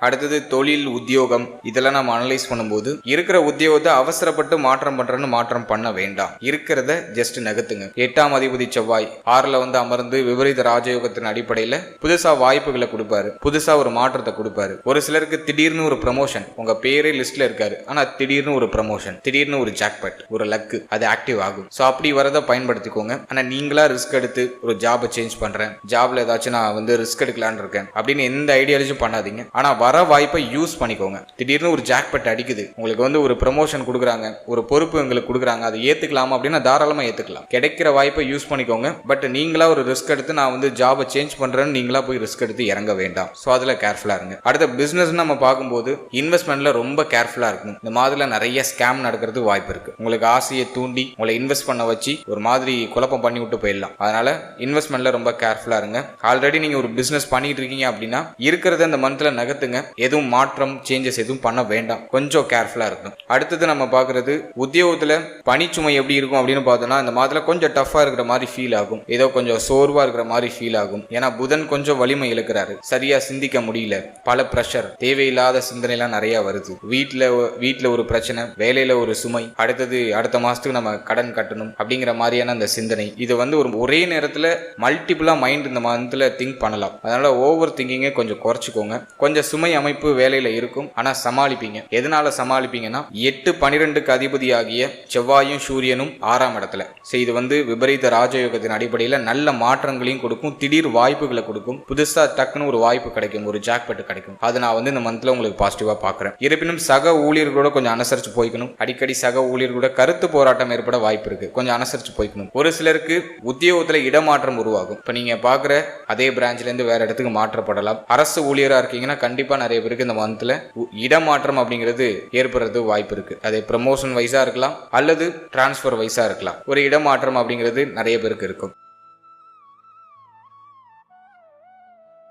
அடுத்தது தொழில், உத்தியோகம், இதெல்லாம் நம்ம அனலைஸ் பண்ணும்போது இருக்கிற உத்தியோகத்தை அவசரப்பட்டு மாற்றம் பண்றேன்னு மாற்றம் பண்ண வேண்டாம். இருக்கிறத ஜஸ்ட் நகர்த்துங்க. 8ஆம் அதிபதி செவ்வாய் 6ல வந்து அமர்ந்து விபரீத ராஜயோகத்தின் அடிப்படையில புதுசா வாய்ப்புகளை கொடுப்பாரு, புதுசா ஒரு மாற்றத்தை கொடுப்பாரு. ஒரு சிலருக்கு திடீர்னு ஒரு ப்ரமோஷன், உங்க பேரே லிஸ்ட்ல இருக்காரு, ஆனா திடீர்னு ஒரு ப்ரமோஷன், திடீர்னு ஒரு ஜாக்பாட், ஒரு லக்கு, அது ஆக்டிவ் ஆகும். ஸோ அப்படி வரதை பயன்படுத்திக்கோங்க. ஆனா நீங்களா ரிஸ்க் எடுத்து ஒரு ஜாபை சேஞ்ச் பண்றேன், ஜாப்ல ஏதாச்சும் நான் வந்து ரிஸ்க் எடுக்கலான்னு இருக்கேன் அப்படின்னு எந்த ஐடியாலஜியும் பண்ணாதீங்க. ஆனா வர வாய்ப்பை யூஸ் பண்ணிக்கோங்க. திடீர்னு ஒரு ஜாக்பாட் அடிக்குது, உங்களுக்கு வந்து ஒரு ப்ரமோஷன் கொடுக்குறாங்க, ஒரு பொறுப்பு உங்களுக்கு கொடுக்குறாங்க, அதை ஏத்துக்கலாமா அப்படின்னா தாராளமா ஏத்துக்கலாம். கிடைக்கிற வாய்ப்பை யூஸ் பண்ணிக்கோங்க. பட் நீங்களா ஒரு ரிஸ்க் எடுத்து நான் வந்து ஜாபை சேஞ்ச் பண்றேன்னு நீங்களா போய் ரிஸ்க் எடுத்து இறங்க வேண்டாம். ஸோ அதுல கேர்ஃபுல்லா இருங்க. அடுத்த பிசினஸ் நம்ம பார்க்கும்போது இன்வெஸ்ட்மெண்ட்ல ரொம்ப கேர்ஃபுல்லா இருக்கணும். இந்த மாதிரில நிறைய ஸ்கேம் நடக்கிறது வாய்ப்பு இருக்கு. உங்களுக்கு ஆசையை தூண்டி உங்களை இன்வெஸ்ட் பண்ண வச்சு ஒரு மாதிரி குழப்பம் பண்ணி விட்டு போயிடலாம். அதனால இன்வெஸ்ட்மெண்ட்ல ரொம்ப கேர்ஃபுல்லா இருங்க. ஆல்ரெடி நீங்க ஒரு பிசினஸ் பண்ணிட்டு இருக்கீங்க அப்படின்னா இருக்கிறத இந்த மந்த்ல நகர்த்துங்க. எதுவும் மாற்றம், சேஞ்சஸ் எதுவும் பண்ண வேண்டாம். கொஞ்சம் கேர்ஃபுல்லா இருக்கணும். அடுத்தது நம்ம பாக்குறது, உத்தியோகத்துல பணிச்சுமை எப்படி இருக்கும் அப்படின்னு பார்த்தோம்னா இந்த மாதத்துல கொஞ்சம் டஃபா இருக்கிற மாதிரி ஃபீல் ஆகும். ஏதோ கொஞ்சம் சோர்வா இருக்கிற மாதிரி ஃபீல் ஆகும். ஏன்னா புதன் கொஞ்சம் வலிமை இழுக்கிறாரு. சரியா சிந்திக்க முடியல, பல பிரஷர், தேவையில்லாத சிந்தனை எல்லாம் நிறைய வருது. வீட்டுல ஒரு பிரச்சனை, வேலையில ஒரு சுமை, அடுத்த மாசத்துக்கு நம்ம கடன் கட்டணும் அப்படிங்கிற மாதிரியான அந்த சிந்தனை, இது வந்து ஒரே நேரத்துல மல்டிபிளா மைண்ட் இந்த மந்த்ல திங்க் பண்ணலாம். அதனால ஓவர் திங்கிங்கை கொஞ்சம் குறைச்சிக்கோங்க. கொஞ்சம் சுமை சுமை அமைப்பு வேலையில இருக்கும், ஆனா சமாளிப்பீங்க. எதனால சமாளிப்பீங்கன்னா 8-12க்கு அதிபதி ஆகிய செவ்வாயும் சூரியனும் 6ஆம் இடத்துல. இது விபரீத ராஜயோகத்தின் அடிப்படையில் நல்ல மாற்றங்களையும் கொடுக்கும், திடீர் வாய்ப்புகளை கொடுக்கும், புதுசா டக்குன்னு ஒரு வாய்ப்பு கிடைக்கும், ஒரு ஜாக்பெட் கிடைக்கும். அது நான் இந்த மந்த்ல உங்களுக்கு பாசிட்டிவா பாக்குறேன். இருப்பினும் சக ஊழியர்களோட கொஞ்சம் அனுசரிச்சு போய்க்கணும். அடிக்கடி சக ஊழியர்களோட கருத்து போராட்டம் ஏற்பட வாய்ப்பு இருக்கு, கொஞ்சம் அனுசரிச்சு போய்க்கணும். ஒரு சிலருக்கு உத்தியோகத்துல இடமாற்றம் உருவாகும். இப்ப நீங்க பாக்குற அதே பிரான்ச்ல இருந்து வேற இடத்துக்கு மாற்றப்படலாம். அரசு ஊழியரா இருக்கீங்கன்னா கண்டிப்பா நிறைய பேருக்கு இந்த மந்த்ல இடமாற்றம் அப்படிங்கிறது ஏற்படுறது வாய்ப்பு இருக்கு. அது ப்ரமோஷன் வைஸா இருக்கலாம் அல்லது டிரான்ஸ்பர் வைஸா இருக்கலாம். ஒரு இடமாற்றம் அப்படிங்கிறது நிறைய பேருக்கு இருக்கும்.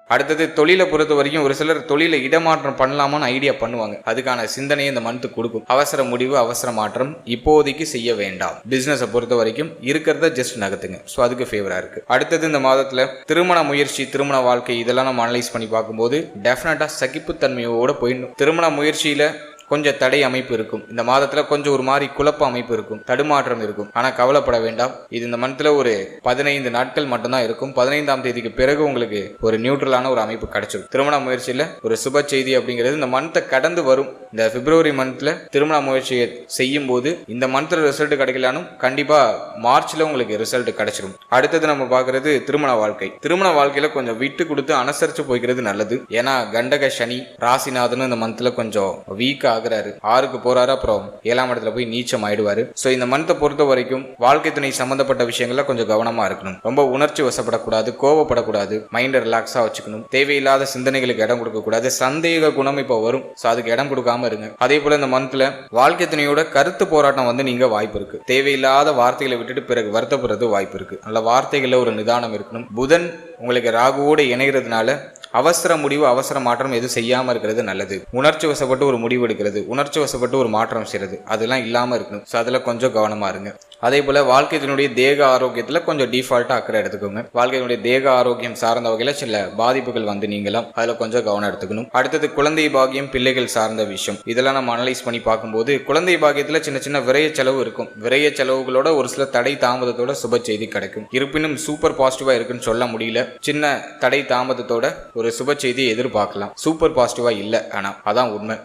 அடுத்தது தொழிலை பொறுத்த வரைக்கும் ஒரு சிலர் தொழிலை இடமாற்றம் பண்ணலாமான்னு ஐடியா பண்ணுவாங்க. அதுக்கான சிந்தனையை இந்த மந்த் கொடுக்கும். அவசர முடிவு, அவசர மாற்றம் இப்போதைக்கு செய்ய வேண்டாம். பிசினஸை பொறுத்த வரைக்கும் இருக்கிறத ஜஸ்ட் நகர்த்துங்க. ஸோ அதுக்கு ஃபேவரா இருக்கு. அடுத்தது இந்த மாதத்துல திருமண முயற்சி, திருமண வாழ்க்கை இதெல்லாம் நம்ம அனலைஸ் பண்ணி பார்க்கும்போது டெஃபினட்டா சகிப்புத்தன்மையோட போயிடணும். திருமண முயற்சியில கொஞ்சம் தடை அமைப்பு இருக்கும். இந்த மாதத்துல கொஞ்சம் ஒரு மாதிரி குழப்ப அமைப்பு இருக்கும், தடுமாற்றம் இருக்கும். ஆனா கவலைப்பட வேண்டாம். இது இந்த மந்த்ல ஒரு 15 நாட்கள் மட்டும்தான் இருக்கும். 15ஆம் தேதிக்கு பிறகு உங்களுக்கு ஒரு நியூட்ரலான ஒரு அமைப்பு கிடைச்சிடும். திருமண முயற்சியில ஒரு சுப செய்தி அப்படிங்கிறது இந்த மந்த்தை கடந்து வரும். இந்த பிப்ரவரி மந்த்ல திருமண முயற்சியை செய்யும் போது இந்த மந்த்ல ரிசல்ட் கிடைக்கலானும் கண்டிப்பா மார்ச்ல உங்களுக்கு ரிசல்ட் கிடைச்சிடும். அடுத்தது நம்ம பாக்குறது திருமண வாழ்க்கை. திருமண வாழ்க்கையில கொஞ்சம் விட்டு கொடுத்து அனுசரிச்சு போய்க்கிறது நல்லது. ஏன்னா கண்டக சனி ராசிநாதனும் இந்த மந்த்ல கொஞ்சம் வீக் ஆகுறாரு. 6க்கு போறாரு, அப்புறம் 7ஆம் இடத்துல போய் நீச்சம் ஆயிடுவாரு. சோ இந்த மந்த்தை பொறுத்த வரைக்கும் வாழ்க்கை துணை சம்பந்தப்பட்ட விஷயங்கள்ல கொஞ்சம் கவனமா இருக்கணும். ரொம்ப உணர்ச்சி வசப்படக்கூடாது, கோவப்படக்கூடாது, மைண்டை ரிலாக்ஸா வச்சுக்கணும். தேவையில்லாத சிந்தனைகளுக்கு இடம் கொடுக்க கூடாது. சந்தேக குணம் இப்ப வரும், சோ அதுக்கு இடம் கொடுக்காம இருங்க. அதே போல இந்த மந்த்ல வாழ்க்கை துணையோட கருத்து போராட்டம் நீங்க வாய்ப்பு இருக்கு. தேவையில்லாத வார்த்தைகளை விட்டுட்டு பிறகு வருத்தப்படுறது வாய்ப்பு இருக்கு. நல்ல வார்த்தைகள்ல ஒரு நிதானம் இருக்கணும். புதன் உங்களுக்கு ராகுவோட இணைகிறதுனால அவசர முடிவு, அவசர மாற்றம் எதுவும் செய்யாம இருக்கிறது நல்லது. உணர்ச்சி வசப்பட்டு ஒரு முடிவு எடுக்கிறது, உணர்ச்சி வசப்பட்டு ஒரு மாற்றம் செய்யறது, அதெல்லாம் இல்லாம இருக்கணும். ஸோ அதுல கொஞ்சம் கவனமா இருங்க. அதே போல வாழ்க்கையினுடைய தேக ஆரோக்கியத்துல கொஞ்சம் டிஃபால்ட்டா அக்கறை எடுத்துக்கோங்க. வாழ்க்கையினுடைய தேக ஆரோக்கியம் சார்ந்த வகையில சில பாதிப்புகள் நீங்களாம், அதுல கொஞ்சம் கவனம் எடுத்துக்கணும். அடுத்தது குழந்தை பாகியம், பிள்ளைகள் சார்ந்த விஷயம். இதெல்லாம் நம்ம அனலைஸ் பண்ணி பார்க்கும்போது குழந்தை பாகியத்துல சின்ன சின்ன விரைய செலவு இருக்கும். விரைய செலவுகளோட ஒரு சில தடை தாமதத்தோட சுப செய்தி கிடைக்கும். இருப்பினும் சூப்பர் பாசிட்டிவா இருக்குன்னு சொல்ல முடியல. சின்ன தடை தாமதத்தோட ஒரு சுப செய்தியை எதிர்பார்க்கலாம். சூப்பர் பாசிட்டிவா இல்ல, ஆனா அதான் உண்மை.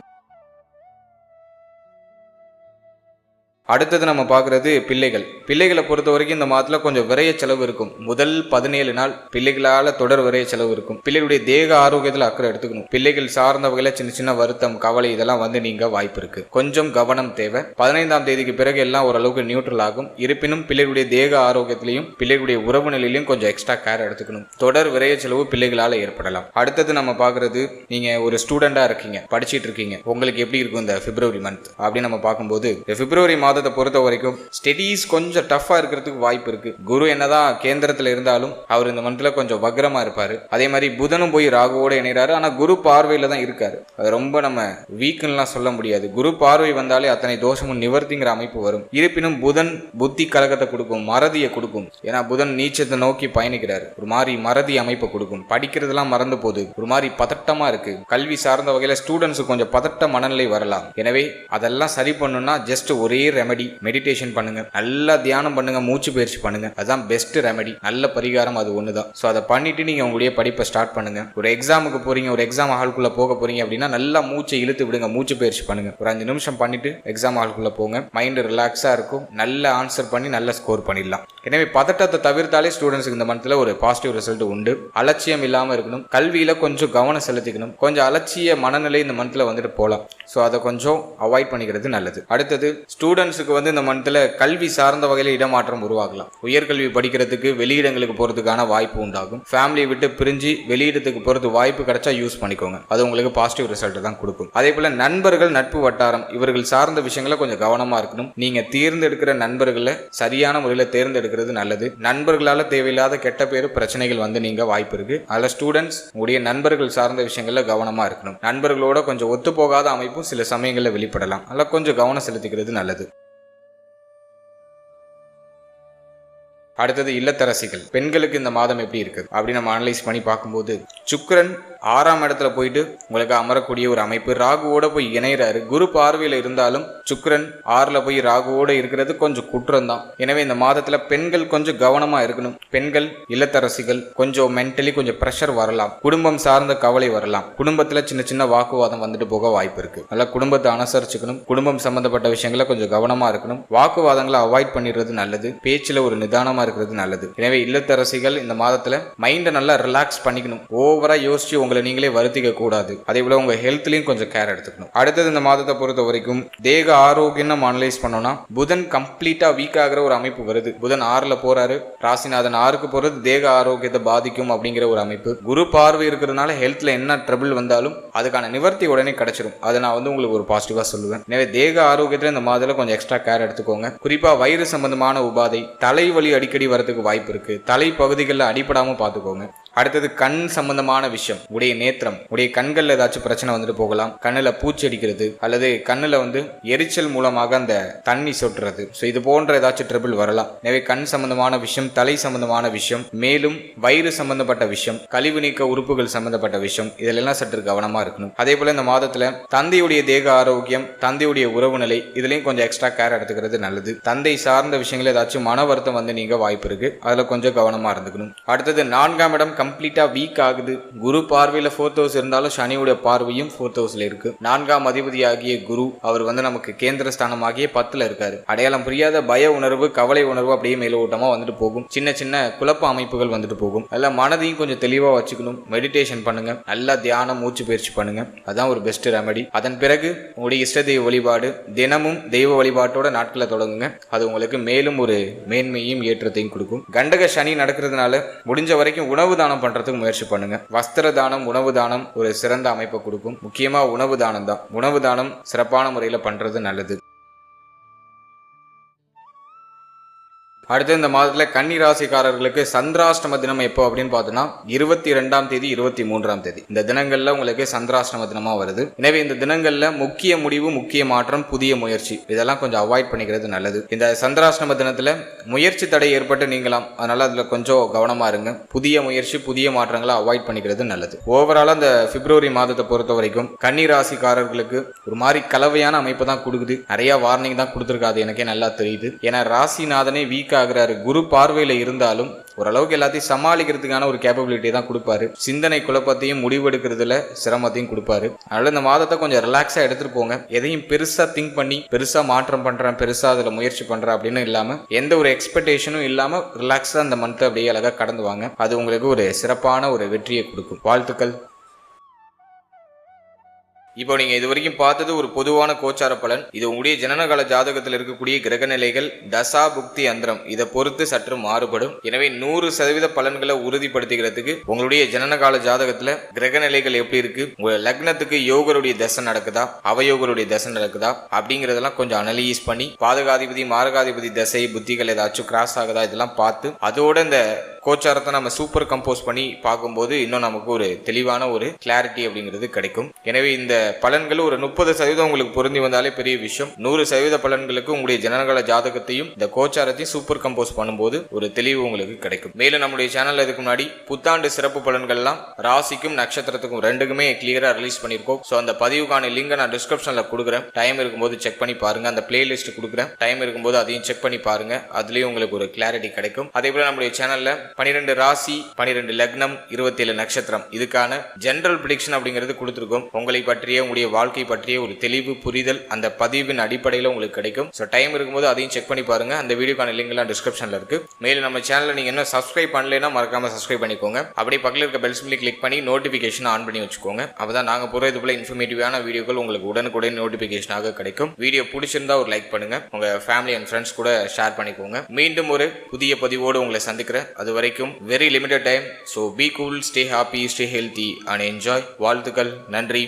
அடுத்தது நம்ம பார்க்குறது பிள்ளைகளை பொறுத்த வரைக்கும் இந்த மாதத்தில் கொஞ்சம் விரைய செலவு இருக்கும். முதல் 17 நாள் பிள்ளைகளால் தொடர் விரைய செலவு இருக்கும். பிள்ளைகளுடைய தேக ஆரோக்கியத்தில் அக்கறை எடுத்துக்கணும். பிள்ளைகள் சார்ந்த வகையில் சின்ன சின்ன வருத்தம், கவலை இதெல்லாம் நீங்க வாய்ப்பு இருக்கு. கொஞ்சம் கவனம் தேவை. 15ஆம் தேதிக்கு பிறகு எல்லாம் ஓரளவுக்கு நியூட்ரல் ஆகும். இருப்பினும் பிள்ளைகளுடைய தேக ஆரோக்கியத்திலையும் பிள்ளைகளுடைய உறவு நிலையிலையும் கொஞ்சம் எக்ஸ்ட்ரா கேர் எடுத்துக்கணும். தொடர் விரைய செலவு பிள்ளைகளால் ஏற்படலாம். அடுத்தது நம்ம பார்க்குறது, நீங்க ஒரு ஸ்டூடெண்டா இருக்கீங்க, படிச்சுட்டு இருக்கீங்க, உங்களுக்கு எப்படி இருக்கும் இந்த பிப்ரவரி மந்த் அப்படின்னு நம்ம பார்க்கும்போது, பிப்ரவரி மாதத்தை பொறுத்த வரைக்கும் ஸ்டடீஸ் கொஞ்சம் டஃபா இருக்கிறதுக்கு வாய்ப்பு இருக்கு. குரு என்னதான் கேந்திரத்துல இருந்தாலும் அவர் இந்த மந்த்ல கொஞ்சம் வக்ரமா இருப்பாரு. அதே மாதிரி புதனும் போய் ராகுவோட இணைறாரு. ஆனா குரு பார்வையில தான் இருக்காரு. அது ரொம்ப நம்ம வீக்குன்னுலாம் சொல்ல முடியாது. குரு பார்வை வந்தாலே அத்தனை தோஷமும் நிவர்த்திங்கிற அமைப்பு வரும். இருப்பினும் புதன் புத்தி கலகத்தை கொடுக்கும், மறதியை கொடுக்கும். ஏன்னா புதன் நீச்சத்தை நோக்கி பயணிக்கிறாரு. ஒரு மாதிரி மறதி அமைப்பை கொடுக்கும். படிக்கிறதுலாம் மறந்து போகுது, ஒரு மாதிரி பதட்டமா இருக்கு. கல்வி சார்ந்த வகையில ஸ்டூடெண்ட்ஸ் கொஞ்சம் பதட்ட மனநிலை வரலாம். எனவே அதெல்லாம் சரி பண்ணணும்னா ஜஸ்ட் ஒரே ரெமெடி, மெடிடேஷன் பண்ணுங்க, நல்லா தியானம் பண்ணுங்க, மூச்சு பயிற்சி பண்ணுங்க. அதுதான் பெஸ்ட் ரெமெடி, நல்ல பரிகாரம் அது ஒண்ணுதான். ஸோ அதை பண்ணிட்டு நீங்க உங்களுடைய படிப்பை ஸ்டார்ட் பண்ணுங்க. ஒரு எக்ஸாமுக்கு போறீங்க, ஒரு எக்ஸாம் ஹால்குள்ள போக போறீங்க அப்படின்னா நல்லா மூச்சை இழுத்து விடுங்க, மூச்சு பயிற்சி பண்ணுங்க. ஒரு 5 நிமிஷம் பண்ணிட்டு எக்ஸாம் ஹால்குள்ள போங்க. மைண்ட் ரிலாக்ஸா இருக்கும், நல்ல ஆன்சர் பண்ணி நல்ல ஸ்கோர் பண்ணிடலாம். எனவே பதட்டத்தை தவிர்த்தாலே ஸ்டூடெண்ட்ஸ்க்கு இந்த மந்த்ல ஒரு பாசிட்டிவ் ரிசல்ட் உண்டு. அலட்சியம் இல்லாம இருக்கணும். கல்வியில கொஞ்சம் கவனம் செலுத்திக்கணும். கொஞ்சம் அலட்சிய மனநிலை இந்த மந்த்ல போலாம். ஸோ அதை கொஞ்சம் அவாய்ட் பண்ணிக்கிறது நல்லது. அடுத்தது ஸ்டூடெண்ட்ஸுக்கு இந்த மந்த்ல கல்வி சார்ந்த வகையில் இடமாற்றம் உருவாகலாம். உயர்கல்வி படிக்கிறதுக்கு வெளியிடங்களுக்கு போறதுக்கான வாய்ப்பு உண்டாகும். ஃபேமிலியை விட்டு பிரிஞ்சு வெளியிடத்துக்கு போறது வாய்ப்பு கிடைச்சா யூஸ் பண்ணிக்கோங்க. அது உங்களுக்கு பாசிட்டிவ் ரிசல்ட் தான் கொடுக்கும். அதே போல நண்பர்கள், நட்பு வட்டாரம் இவர்கள் சார்ந்த விஷயங்களை கொஞ்சம் கவனமா இருக்கணும். நீங்க தேர்ந்தெடுக்கிற நண்பர்களை சரியான முறையில் தேர்ந்தெடுக்கிறது நல்லது. நண்பர்களால தேவையில்லாத கெட்ட பேரு பிரச்சனைகள் நீங்க வாய்ப்பு இருக்கு. அதில் ஸ்டூடெண்ட்ஸ் உடைய நண்பர்கள் சார்ந்த விஷயங்கள்ல கவனமா இருக்கணும். நண்பர்களோட கொஞ்சம் ஒத்து போகாத அமைப்பும் சில சமயங்களில் வெளிப்படலாம். அதில் கொஞ்சம் கவனம் செலுத்திக்கிறது நல்லது. அடுத்தது இல்லத்தரசிகள், பெண்களுக்கு இந்த மாதம் எப்படி இருக்குது அப்படின்னு நம்ம அனலைஸ் பண்ணி பார்க்கும்போது சுக்கிரன் 6ஆம் இடத்துல போயிட்டு உங்களுக்கு அமரக்கூடிய ஒரு அமைப்பு. ராகுவோட போய் இணைகிறாரு. குரு பார்வையில் இருந்தாலும் சுக்கிரன் 6ல போய் ராகுவோட இருக்கிறது கொஞ்சம் குற்றம் தான். எனவே இந்த மாதத்துல பெண்கள் கொஞ்சம் கவனமா இருக்கணும். பெண்கள் இல்லத்தரசிகள் கொஞ்சம் மென்டலி கொஞ்சம் பிரஷர் வரலாம். குடும்பம் சார்ந்த கவலை வரலாம். குடும்பத்துல சின்ன சின்ன வாக்குவாதம் வந்துட்டு போக வாய்ப்பு இருக்கு. நல்லா குடும்பத்தை அனுசரிச்சுக்கணும். குடும்பம் சம்பந்தப்பட்ட விஷயங்கள கொஞ்சம் கவனமா இருக்கணும். வாக்குவாதங்களை அவாய்ட் பண்ணிடுறது நல்லது. பேச்சுல ஒரு நிதானமா இருக்கிறது நல்லது. எனவே இல்லத்தரசிகள் இந்த மாதத்துல மைண்டை நல்லா ரிலாக்ஸ் பண்ணிக்கணும். ஓவரா யோசிச்சு உங்களை நீங்களே வருத்திக்க கூடாது. அதே போல உங்க ஹெல்த்லயும் கொஞ்சம் கேர் எடுத்துக்கணும். அடுத்தது இந்த மாதத்தை பொறுத்த வரைக்கும் தேக ஆரோக்கியம் நம்ம அனலைஸ் பண்ணோம்னா புதன் கம்ப்ளீட்டா வீக் ஆகிற ஒரு அமைப்பு வருது. புதன் 6ல போறாரு. ராசிநாதன் 6க்கு போறது தேக ஆரோக்கியத்தை பாதிக்கும் அப்படிங்கிற ஒரு அமைப்பு. குரு பார்வை இருக்கிறதுனால ஹெல்த்ல என்ன ட்ரபிள் வந்தாலும் அதுக்கான நிவர்த்தி உடனே கிடைச்சிடும். அதை நான் உங்களுக்கு ஒரு பாசிட்டிவா சொல்லுவேன். எனவே தேக ஆரோக்கியத்துல இந்த மாதத்துல கொஞ்சம் எக்ஸ்ட்ரா கேர் எடுத்துக்கோங்க. குறிப்பா வயிறு சம்பந்தமான உபாதை, தலைவலி அடிக்கடி வரதுக்கு வாய்ப்பு இருக்கு. தலை பகுதிகளில் அடிபடாம பாத்துக்கோங்க. அடுத்தது கண் சம்பந்தமான விஷயம். உடைய நேத்திரம், உடைய கண்கள்ல ஏதாச்சும் பிரச்சனை வந்துட்டு போகலாம். கண்ணுல பூச்சி அடிக்கிறது அல்லது கண்ணுல எரிச்சல் மூலமாக அந்த தண்ணி சொட்டுறது, இது போன்ற ஏதாச்சும் ட்ரபிள் வரலாம். எனவே கண் சம்பந்தமான விஷயம், தலை சம்பந்தமான விஷயம், மேலும் வயிறு சம்பந்தப்பட்ட விஷயம், கழிவு நீக்க உறுப்புகள் சம்பந்தப்பட்ட விஷயம், இதெல்லாம் சற்று கவனமா இருக்கணும். அதே போல இந்த மாதத்துல தந்தையுடைய தேக ஆரோக்கியம், தந்தையுடைய உறவு நிலை, இதுலயும் கொஞ்சம் எக்ஸ்ட்ரா கேர் எடுத்துக்கிறது நல்லது. தந்தை சார்ந்த விஷயங்கள் ஏதாச்சும் மன வருத்தம் நீங்க வாய்ப்பு இருக்கு. அதுல கொஞ்சம் கவனமா இருந்துக்கணும். அடுத்தது 4ஆம் இடம் கம்ப்ளீட்டா வீக் ஆகுது. குரு பார்வையில 4th ஹவுஸ் இருந்தாலும் சனியுடைய பார்வையும் 4th ஹவுஸ்ல இருக்கு. 4ஆம் அதிபதி ஆகிய குரு அவர் நமக்கு கேந்திர ஸ்தானம் ஆகிய 10ல இருக்காரு. அடையாளம் புரியாத பய உணர்வு, கவலை உணர்வு அப்படியே மேலோட்டமா போகும். சின்ன சின்ன குழப்ப அமைப்புகள் போகும். அதெல்லாம் மனதையும் கொஞ்சம் தெளிவா வச்சுக்கணும். மெடிடேஷன் பண்ணுங்க. நல்லா தியானம், மூச்சு பயிற்சி பண்ணுங்க. அதான் ஒரு பெஸ்ட் ரெமெடி. அதன் பிறகு உங்களுடைய இஷ்ட தெய்வ வழிபாடு, தினமும் தெய்வ வழிபாட்டோட நாட்களை தொடங்குங்க. அது உங்களுக்கு மேலும் ஒரு மேன்மையும் ஏற்றத்தையும் கொடுக்கும். கண்டக சனி நடக்கிறதுனால முடிஞ்ச வரைக்கும் உணவு தானம் பண்றதுக்கு முயற்சி பண்ணுங்க. வஸ்திர தானம், உணவு தானம் ஒரு சிறந்த அமைப்பை கொடுக்கும். முக்கியமா உணவு தானம் தான். உணவு தானம் சிறப்பான முறையில் பண்றது நல்லது. அடுத்து இந்த மாதத்துல கன்னி ராசிக்காரர்களுக்கு சந்திராஷ்டம தினம் எப்போ அப்படின்னு பார்த்தோம்னா 22ஆம் தேதி 23ஆம் தேதி இந்த தினங்கள்ல உங்களுக்கு சந்திராஷ்டம தினமா வருது. எனவே இந்த தினங்கள்ல முக்கிய முடிவு, முக்கிய மாற்றம், புதிய முயற்சி இதெல்லாம் கொஞ்சம் அவாய்ட் பண்ணிக்கிறது நல்லது. இந்த சந்திராஷ்டம தினத்துல முயற்சி தடை ஏற்பட்டு நீங்களாம். அதனால அதுல கொஞ்சம் கவனமா இருங்க. புதிய முயற்சி, புதிய மாற்றங்களை அவாய்ட் பண்ணிக்கிறது நல்லது. ஓவராலா இந்த பிப்ரவரி மாதத்தை பொறுத்த வரைக்கும் கன்னி ராசிக்காரர்களுக்கு ஒரு மாதிரி கலவையான அமைப்பு தான் கொடுக்குது. நிறைய வார்னிங் தான் கொடுத்துருக்காது. எனக்கே நல்லா தெரியுது. ஏன்னா ராசிநாதனே வீக் ஆகிறாரு. குரு பார்வையில இருந்தாலும் ஓரளவுக்கு எல்லாத்தையும் சமாளிக்கிறதுக்கான ஒரு கேப்பபிலிட்டி தான் கொடுப்பாரு. சிந்தனை குழப்பத்தையும் முடிவெடுக்கிறதுல சிரமத்தையும் கொடுப்பாரு. அதனால இந்த மாதத்தை கொஞ்சம் ரிலாக்ஸா எடுத்துட்டு போங்க. எதையும் பெருசா திங்க் பண்ணி பெருசா மாற்றம் பண்றேன், பெருசா அதுல முயற்சி பண்றேன் அப்படின்னு இல்லாம, எந்த ஒரு எக்ஸ்பெக்டேஷனும் இல்லாம ரிலாக்ஸா அந்த மந்த் அப்படியே அழகா கடந்து வாங்க. அது உங்களுக்கு ஒரு சிறப்பான ஒரு வெற்றியை கொடுக்கும். வாழ்த்துக்கள். இப்போ நீங்க இது வரைக்கும் பார்த்தது ஒரு பொதுவான கோச்சார பலன். இது உங்களுடைய ஜனனகால ஜாதகத்தில் இருக்கக்கூடிய கிரக நிலைகள், தசா புக்தி அந்தரம் இதை பொறுத்து சற்று மாறுபடும். எனவே 100% பலன்களை உறுதிப்படுத்திக்கிறதுக்கு உங்களுடைய ஜனனகால ஜாதகத்துல கிரக நிலைகள் எப்படி இருக்கு, உங்க லக்னத்துக்கு யோகருடைய தசை நடக்குதா, அவயோகருடைய தசை நடக்குதா அப்படிங்கறதெல்லாம் கொஞ்சம் அனலைஸ் பண்ணி, பாதகாதிபதி மாரகாதிபதி தசை புத்திகள் ஏதாச்சும் கிராஸ் ஆகுதா இதெல்லாம் பார்த்து, அதோட இந்த கோச்சாரத்தை நம்ம சூப்பர் கம்போஸ் பண்ணி பார்க்கும்போது இன்னும் நமக்கு ஒரு தெளிவான ஒரு கிளாரிட்டி அப்படிங்கிறது கிடைக்கும். எனவே இந்த பலன்கள் ஒரு 30% உங்களுக்கு பொருந்தி வந்தாலே பெரிய விஷயம். 100% பலன்களுக்கு உங்களுடைய ஜனனகால ஜாதகத்தையும் இந்த கோச்சாரத்தையும் சூப்பர் கம்போஸ் பண்ணும்போது ஒரு தெளிவு உங்களுக்கு கிடைக்கும். மேலும் நம்முடைய சேனல்ல இதுக்கு முன்னாடி புத்தாண்டு சிறப்பு பலன்கள்லாம் ராசிக்கும் நட்சத்திரத்துக்கும் ரெண்டுக்குமே கிளியரா ரிலீஸ் பண்ணிருக்கோம். ஸோ அந்த பதிவுக்கான லிங்கை நான் டிஸ்கிரிப்ஷன்ல கொடுக்குறேன். டைம் இருக்கும்போது செக் பண்ணி பாருங்க. அந்த பிளேலிஸ்ட் கொடுக்குறேன். டைம் இருக்கும்போது அதையும் செக் பண்ணி பாருங்க. அதுலயும் உங்களுக்கு ஒரு கிளாரிட்டி கிடைக்கும். அதே போல நம்முடைய சேனல்ல 12 ராசி, 12 லக்னம், 27 நட்சத்திரம் இதுக்கான ஜெனரல் ப்ரெடிக்ஷன் அப்படிங்கிறது கொடுத்துருக்கோம். உங்களை பற்றிய, உங்களுடைய வாழ்க்கை பற்றிய ஒரு தெளிவு புரிதல் அந்த பதிவின் அடிப்படையில் உங்களுக்கு கிடைக்கும். ஸோ டைம் இருக்கும்போது அதையும் செக் பண்ணி பாருங்க. அந்த வீடியோக்கான லிங்க் எல்லாம் டிஸ்கிரிப்ஷன்ல இருக்கு. மேலும் நம்ம சேனலை நீங்க என்ன சப்ஸ்கிரைப் பண்ணலைன்னா மறக்காம சப்ஸ்கிரைப் பண்ணிக்கோங்க. அப்படியே பக்கத்தில் இருக்க பெல் சிம்பிளை கிளிக் பண்ணி நோட்டிபிகேஷன் ஆன் பண்ணி வச்சுக்கோங்க. அப்பதான் நாங்க போற இது போல இன்ஃபர்மேட்டிவான வீடியோக்கள் உங்களுக்கு உடனுக்குடன் நோட்டிபிகேஷனாக கிடைக்கும். வீடியோ பிடிச்சிருந்தா ஒரு லைக் பண்ணுங்க. உங்க ஃபேமிலி அண்ட் ஃப்ரெண்ட்ஸ் கூட ஷேர் பண்ணிக்கோங்க. மீண்டும் ஒரு புதிய பதிவோடு உங்களை சந்திக்கிறேன். அது வரைக்கும் very limited time, so be cool, stay happy, stay healthy and enjoy. வாழ்த்துக்கள். நன்றி.